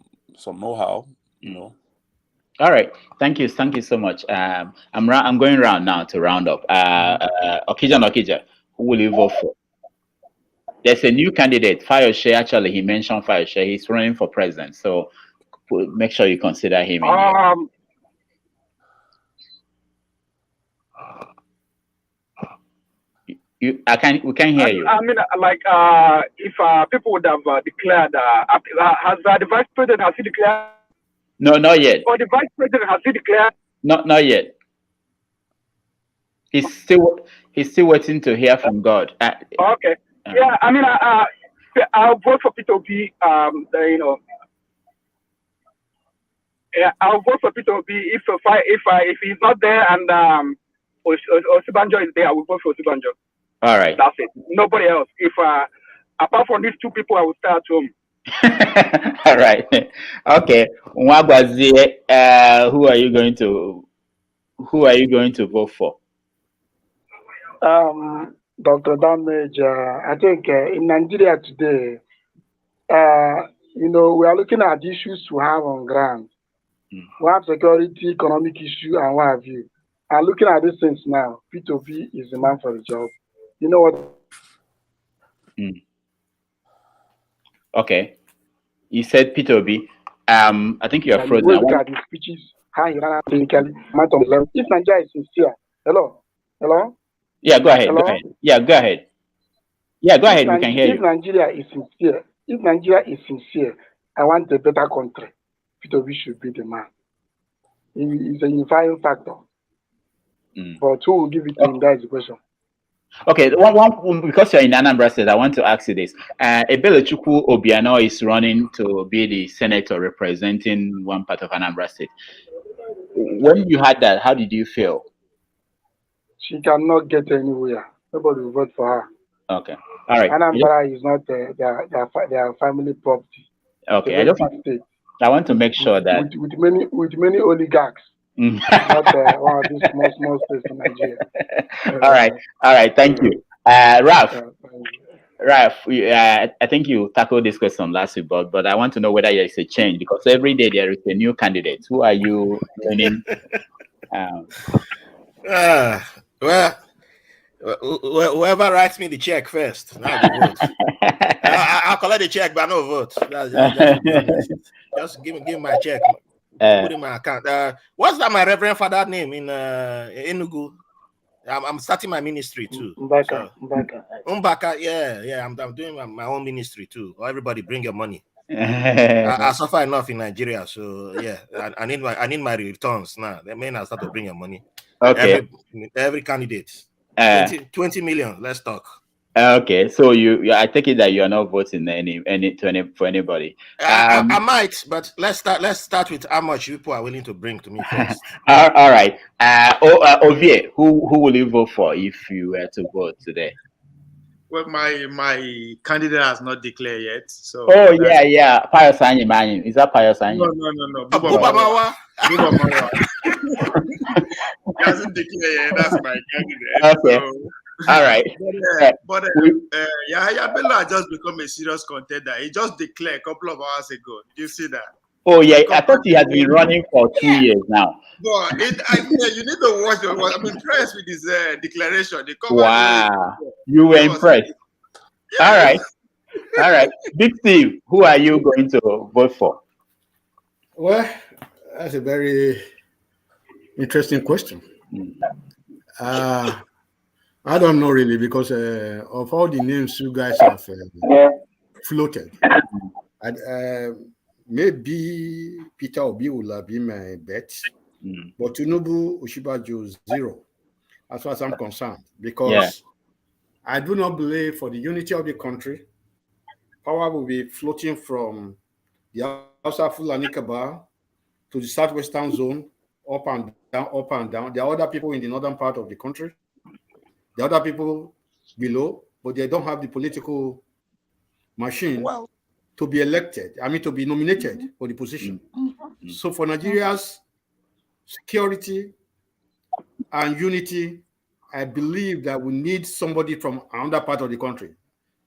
know-how. All right, thank you so much. I'm going round now to round up. Okija, who will you vote for? There's a new candidate, Fayose. Actually, he mentioned Fayose. He's running for president, so make sure you consider him. We can't hear you. I mean, if people would have declared, has the vice president has he declared? No, not yet. Or the vice president has he declared? Not yet. He's still waiting to hear from God. Okay. Yeah, I mean, I'll vote for Peter Obi. I'll vote for Peter Obi if he's not there and Osibanjo is there. I will vote for Osibanjo. All right. That's it. Nobody else. If apart from these two people, I will stay at home. All right. Okay. Mwagwazie, who are you going to vote for? Dr. Damage, I think in Nigeria today, we are looking at issues to have on ground. We have security, economic issue, and what have you. And looking at these things now, P2P is the man for the job. You know what? Okay. You said P2P. I think you're frozen. Look at his speeches, how he ran technically. If Nigeria is sincere, hello? Yeah, go ahead. Yeah, go ahead. We can hear you. If Nigeria is sincere, I want a better country. P2P should be the man. He's a unifying factor. But who will give it to him? That is the question. Okay, one because you're in Anambra State, I want to ask you this. Ebelechukwu Obiano is running to be the senator representing one part of Anambra State. When you had that, how did you feel? She cannot get anywhere. Nobody will vote for her. Okay. All right. Anambra is not their family property. Okay. I want to make sure that with many oligarchs. Not one of these small states in Nigeria. All right. Thank you. Ralph, I think you tackled this question last week, but I want to know whether there is a change because every day there is a new candidate. Who are you winning? Well, whoever writes me the check first, I'll collect the check, but no vote. Just give me my check. Put in my account. What's that? My Reverend Father name in Enugu? I'm starting my ministry too. Mbaka. Yeah. I'm doing my own ministry too. Everybody, bring your money. I suffer enough in Nigeria, so yeah. I need my returns now. That means I start to bring your money. Okay. Every candidate. 20 million. Let's talk. Okay, so I take it that you are not voting for anybody. I might, but let's start with how much people are willing to bring to me first. All right. Ovie, who will you vote for if you were to vote today? Well, my candidate has not declared yet. So. Oh yeah. Pius Anyi. Is that Pius Anyi? No. Bubamawa. He hasn't declared yet. That's my candidate. Okay. So, all right. But Yahya Bello has just become a serious contender. He just declared a couple of hours ago. Do you see that? Oh yeah, I thought he has been running for 2 years now. But you need to watch the. I'm impressed with his declaration. Wow, you were impressed. Yes. All right. Big Steve, who are you going to vote for? Well, that's a very interesting question. I don't know really, because of all the names you guys have floated. Maybe Peter Obi will have been my bet, but Tinubu Osinbajo 0, as far as I'm concerned, because I do not believe for the unity of the country, power will be floating from the Hausa Fulani Cabal to the southwestern zone, up and down, up and down. There are other people in the northern part of the country. There are other people below, but they don't have the political machine to be elected. I mean, to be nominated for the position. So for Nigeria's security and unity, I believe that we need somebody from another part of the country.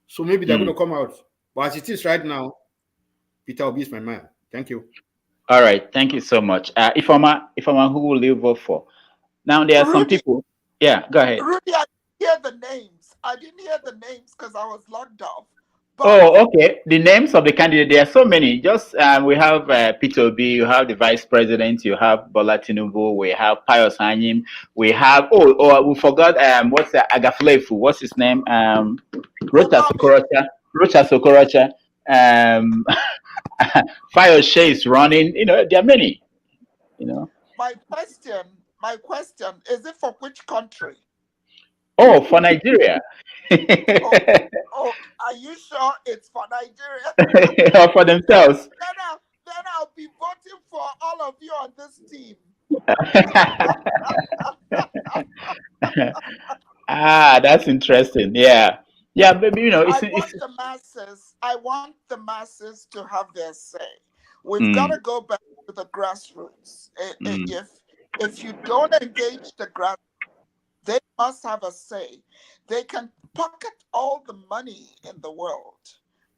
So maybe they're going to come out. But as it is right now, Peter Obi is my man. Thank you. All right. Thank you so much. Ifeoma, who will you vote for? Now, there are some people. Yeah, go ahead. Rudy, I didn't hear the names. I didn't hear the names because I was locked off. Oh, okay. The names of the candidates, there are so many. Just we have Peter Obi, you have the vice president, you have Bola Tinubu, we have Pius Anyim, we have we forgot what's Agaflefu, what's his name? Rocha Sokorocha. Fayose is running. You know, there are many. You know. My question is: it for which country? Oh, for Nigeria. Oh, are you sure it's for Nigeria? Or for themselves. Then I'll be voting for all of you on this team. That's interesting. Yeah, baby. You know, I want the masses to have their say. We've got to go back to the grassroots. If you don't engage the grassroots, they must have a say. They can pocket all the money in the world,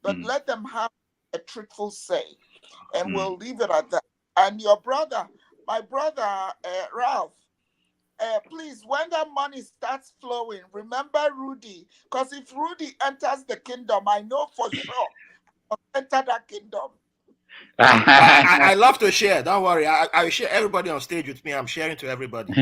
but let them have a truthful say, and we'll leave it at that. And my brother, Ralph, please, when that money starts flowing, remember Rudy, because if Rudy enters the kingdom, I know for sure I'll enter that kingdom. I love to share. Don't worry. I share everybody on stage with me. I'm sharing to everybody.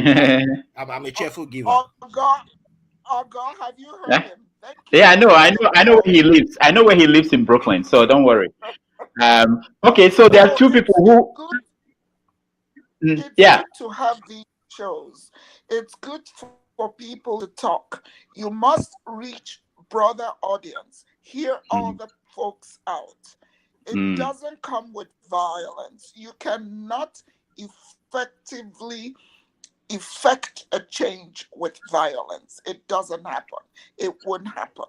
I'm a cheerful giver. Oh God, have you heard him? Yeah, I know where he lives. I know where he lives in Brooklyn, so don't worry. Okay, so there are two people who. It's good to have these shows. It's good for people to talk. You must reach broader audience. Hear all the folks out. It doesn't come with violence. You cannot effectively effect a change with violence. It doesn't happen. It wouldn't happen,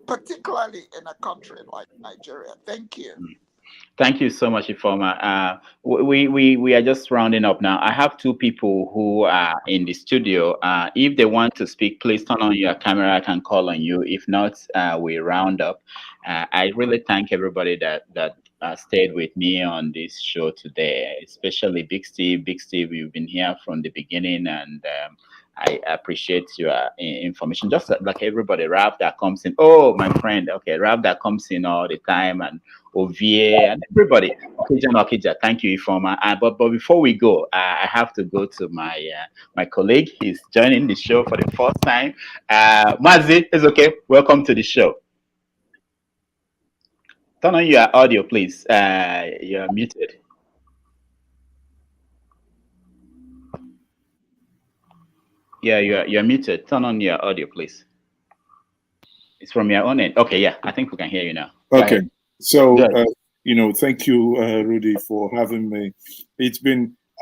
particularly in a country like Nigeria. Thank you. Thank you so much, Ifeoma. We are just rounding up now. I have two people who are in the studio. If they want to speak, please turn on your camera. I can call on you. If not, we round up. I really thank everybody that stayed with me on this show today, especially Big Steve. Big Steve, you've been here from the beginning, and I appreciate your information. Just like everybody, Ralph that comes in. Oh, my friend. Okay, Ralph that comes in all the time, and Ovie and everybody. Okija, thank you, Ifeoma. But before we go, I have to go to my colleague. He's joining the show for the first time. Mazi, it's okay. Welcome to the show. Turn on your audio, please. You're muted. Yeah, you're muted. Turn on your audio, please. It's from your own end. Okay, yeah, I think we can hear you now. Okay, so thank you, Rudy, for having me.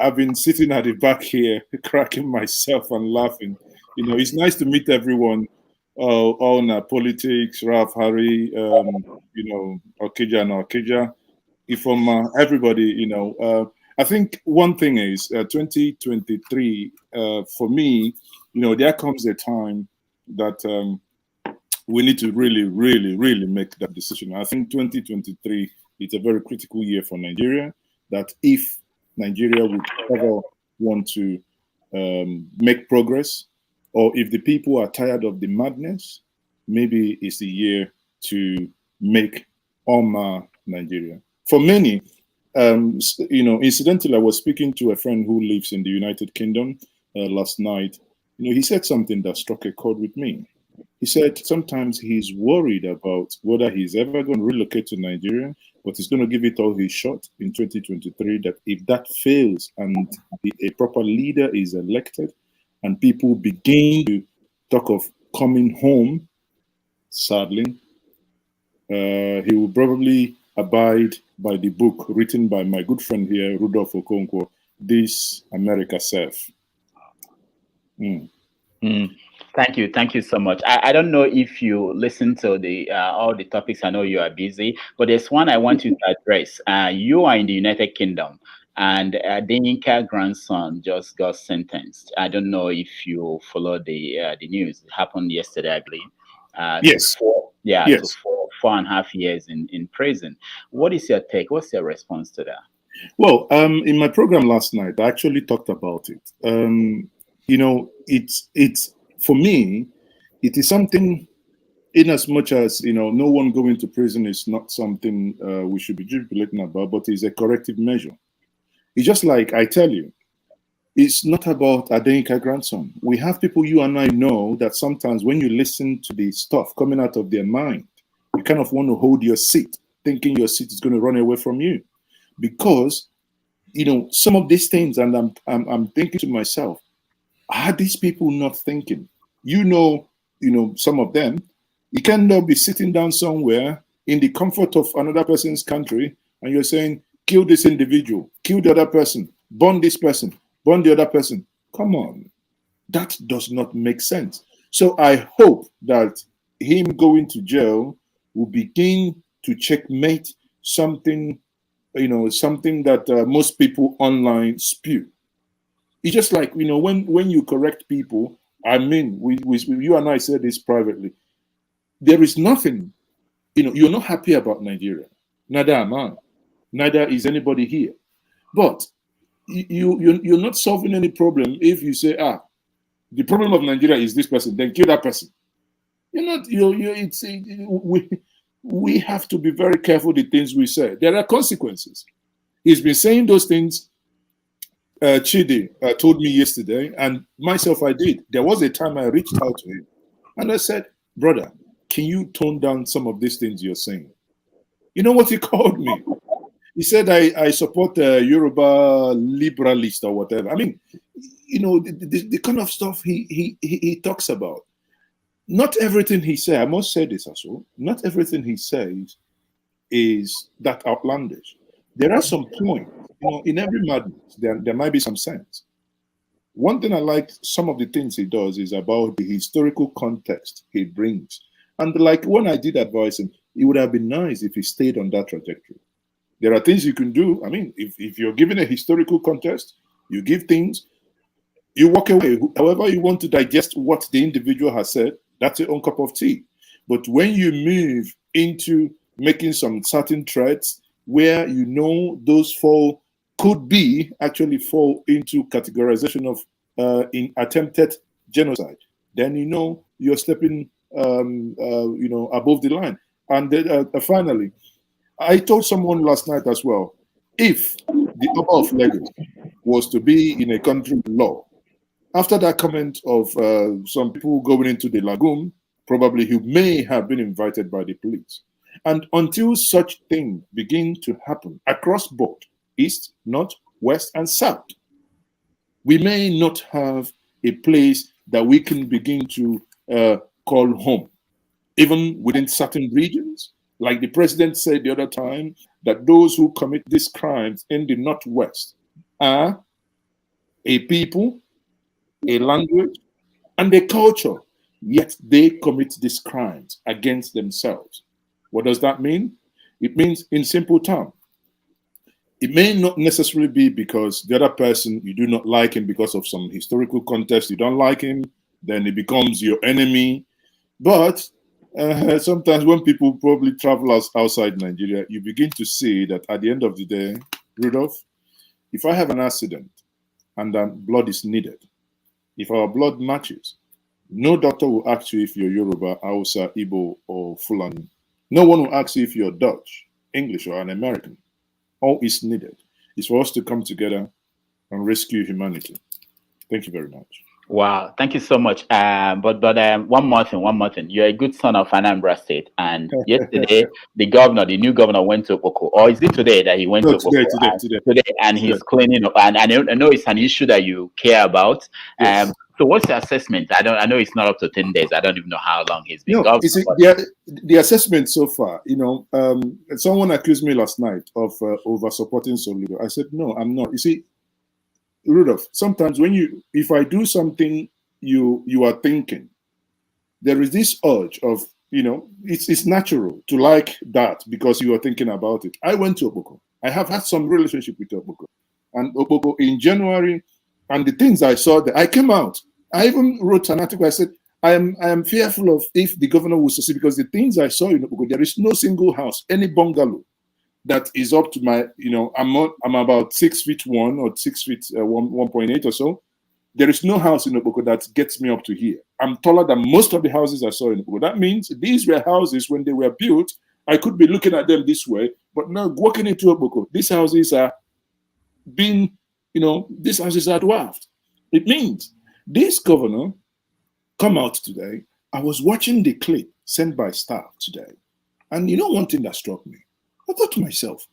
I've been sitting at the back here, cracking myself and laughing. It's nice to meet everyone on politics, Ralph, Harry, Okija and Okija, Ifeoma, everybody. I think one thing is 2023 for me. There comes a time that we need to really, really, really make that decision. I think 2023 It's a very critical year for Nigeria, that if Nigeria would ever want to make progress, or if the people are tired of the madness, maybe it's the year to make Oma Nigeria. For many, incidentally, I was speaking to a friend who lives in the United Kingdom last night. He said something that struck a chord with me. He said sometimes he's worried about whether he's ever going to relocate to Nigeria, but he's going to give it all his shot in 2023, that if that fails and a proper leader is elected and people begin to talk of coming home, sadly, he will probably abide by the book written by my good friend here, Rudolph Okonkwo, This America Self. Thank you so much. I don't know if you listen to the all the topics. I know you are busy, but there's one I want you to address. You are in the United Kingdom, and Adeyinka Grandson just got sentenced. I don't know if you followed the news. It happened yesterday, I believe. Yes. To 4.5 years in prison. What is your take? What's your response to that? Well, in my program last night, I actually talked about it. It's for me, it is something, in as much as no one going to prison is not something we should be jubilating about, but it's a corrective measure. It's just like I tell you, it's not about Adeyinka Grandson. We have people, you and I know, that sometimes when you listen to the stuff coming out of their mind, you kind of want to hold your seat, thinking your seat is going to run away from you, because some of these things, and I'm thinking to myself, are these people not thinking? Some of them, you cannot be sitting down somewhere in the comfort of another person's country, and you're saying, kill this individual, kill the other person, burn this person, burn the other person. Come on. That does not make sense. So I hope that him going to jail will begin to checkmate something, something that most people online spew. It's just like, when you correct people, I mean, you and I said this privately, there is nothing, you're not happy about Nigeria. Neither am I. Neither is anybody here. But you're not solving any problem if you say, the problem of Nigeria is this person, then kill that person. We have to be very careful the things we say. There are consequences. He's been saying those things. Chidi told me yesterday, and myself I did. There was a time I reached out to him, and I said, brother, can you tone down some of these things you're saying? You know what he called me? He said, I support Yoruba liberalist or whatever. I mean, the kind of stuff he talks about. Not everything he says, I must say this as well, not everything he says is that outlandish. There are some points, in every madness, there might be some sense. One thing I like, some of the things he does is about the historical context he brings. And like when I did advise him, it would have been nice if he stayed on that trajectory. There are things you can do. I mean, if you're given a historical context, you give things, you walk away. However you want to digest what the individual has said, that's your own cup of tea. But when you move into making some certain threats where those actually fall into categorization of in attempted genocide, then you're stepping above the line. And then, finally, I told someone last night as well, if the Oba of Lagos was to be in a country with law, after that comment of some people going into the lagoon, probably he may have been invited by the police. And until such things begin to happen across board, east, north, west, and south, we may not have a place that we can begin to call home. Even within certain regions, like the president said the other time, that those who commit these crimes in the Northwest are a people, a language, and a culture, yet they commit these crimes against themselves. What does that mean? It means, in simple terms, it may not necessarily be because the other person, you do not like him because of some historical context, you don't like him, then he becomes your enemy. But sometimes when people probably travel outside Nigeria, you begin to see that at the end of the day, Rudolph, if I have an accident and then blood is needed, if our blood matches, no doctor will ask you if you're Yoruba, Hausa, Igbo, or Fulani. No one will ask you if you're Dutch, English, or an American. All is needed is for us to come together and rescue humanity. Thank you very much. Wow, thank you so much. But one more thing. You're a good son of Anambra State, and yesterday the new governor went to Okoko, or is it today that he went to Okoko? Today, and he's cleaning up. And I know it's an issue that you care about. Yes. So what's the assessment? I know it's not up to 10 days. I don't even know how long he's been governor. The assessment so far, someone accused me last night of over supporting Soludo. I said, no, I'm not. You see, Rudolph, sometimes if I do something you are thinking, there is this urge of, it's natural to like that because you are thinking about it. I went to Oboko. I have had some relationship with Oboko. And Oboko in January, and the things I saw there, I came out. I even wrote an article. I said, I am fearful of if the governor will succeed, because the things I saw in Oboko, there is no single house, any bungalow that is up to my, I'm about 6'1" or 6 feet 1.8 or so. There is no house in Oboko that gets me up to here. I'm taller than most of the houses I saw in Oboko. That means these were houses when they were built. I could be looking at them this way, but now walking into Oboko, these houses are being, these houses are dwarfed. It means this governor come out today. I was watching the clip sent by staff today, and one thing that struck me. I thought to myself,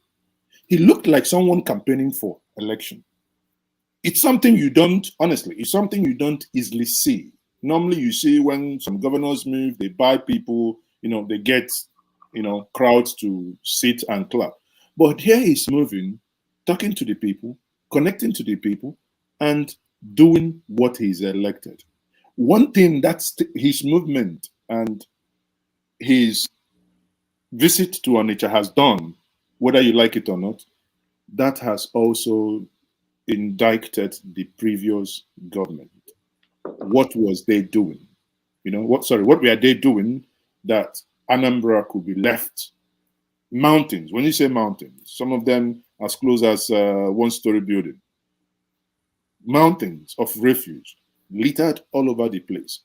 he looked like someone campaigning for election. It's something you don't easily see. Normally you see when some governors move, they buy people, they get, crowds to sit and clap. But here he's moving, talking to the people, connecting to the people, and doing what he's elected. One thing that's his movement and his visit to Onitsha has done, whether you like it or not, that has also indicted the previous government. What was they doing? What were they doing that Anambra could be left? Mountains. When you say mountains, some of them as close as one-story building. Mountains of refuge littered all over the place.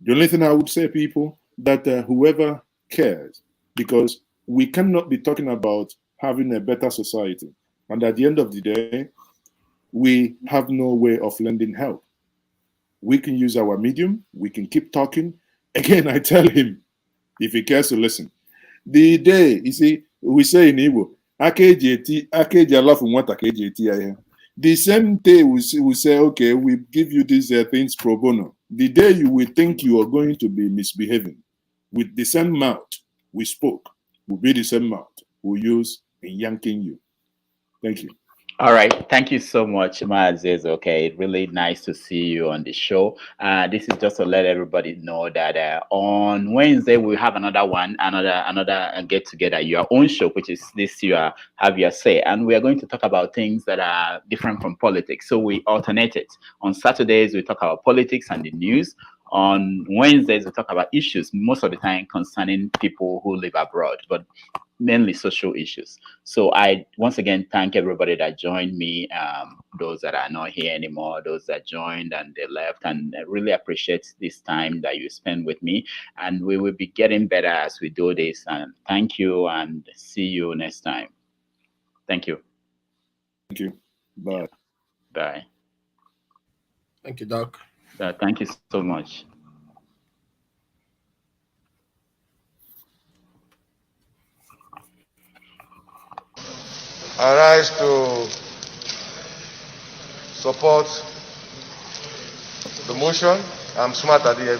The only thing I would say, people, that whoever cares, because we cannot be talking about having a better society, and at the end of the day, we have no way of lending help. We can use our medium, we can keep talking. Again, I tell him, if he cares to listen, the day, you see, we say in Igbo, the same day we say, okay, we give you these things pro bono. The day you will think you are going to be misbehaving, with the same mouth we spoke, will be the same mouth we'll use in yanking you. Thank you. All right. Thank you so much, Maaziz. Okay, really nice to see you on the show. This is just to let everybody know that on Wednesday we'll have another get together, your own show, which is this year Have Your Say, and we are going to talk about things that are different from politics. So we alternate it. On Saturdays we talk about politics and the news. On Wednesdays we talk about issues, most of the time concerning people who live abroad, but mainly social issues. So I once again thank everybody that joined me, those that are not here anymore, those that joined and they left, and I really appreciate this time that you spend with me, and we will be getting better as we do this. And thank you, and see you next time. Thank you. Thank you. Bye. Bye. Thank you, Doc. Thank you so much. Arise to support the motion. I'm smart at the end.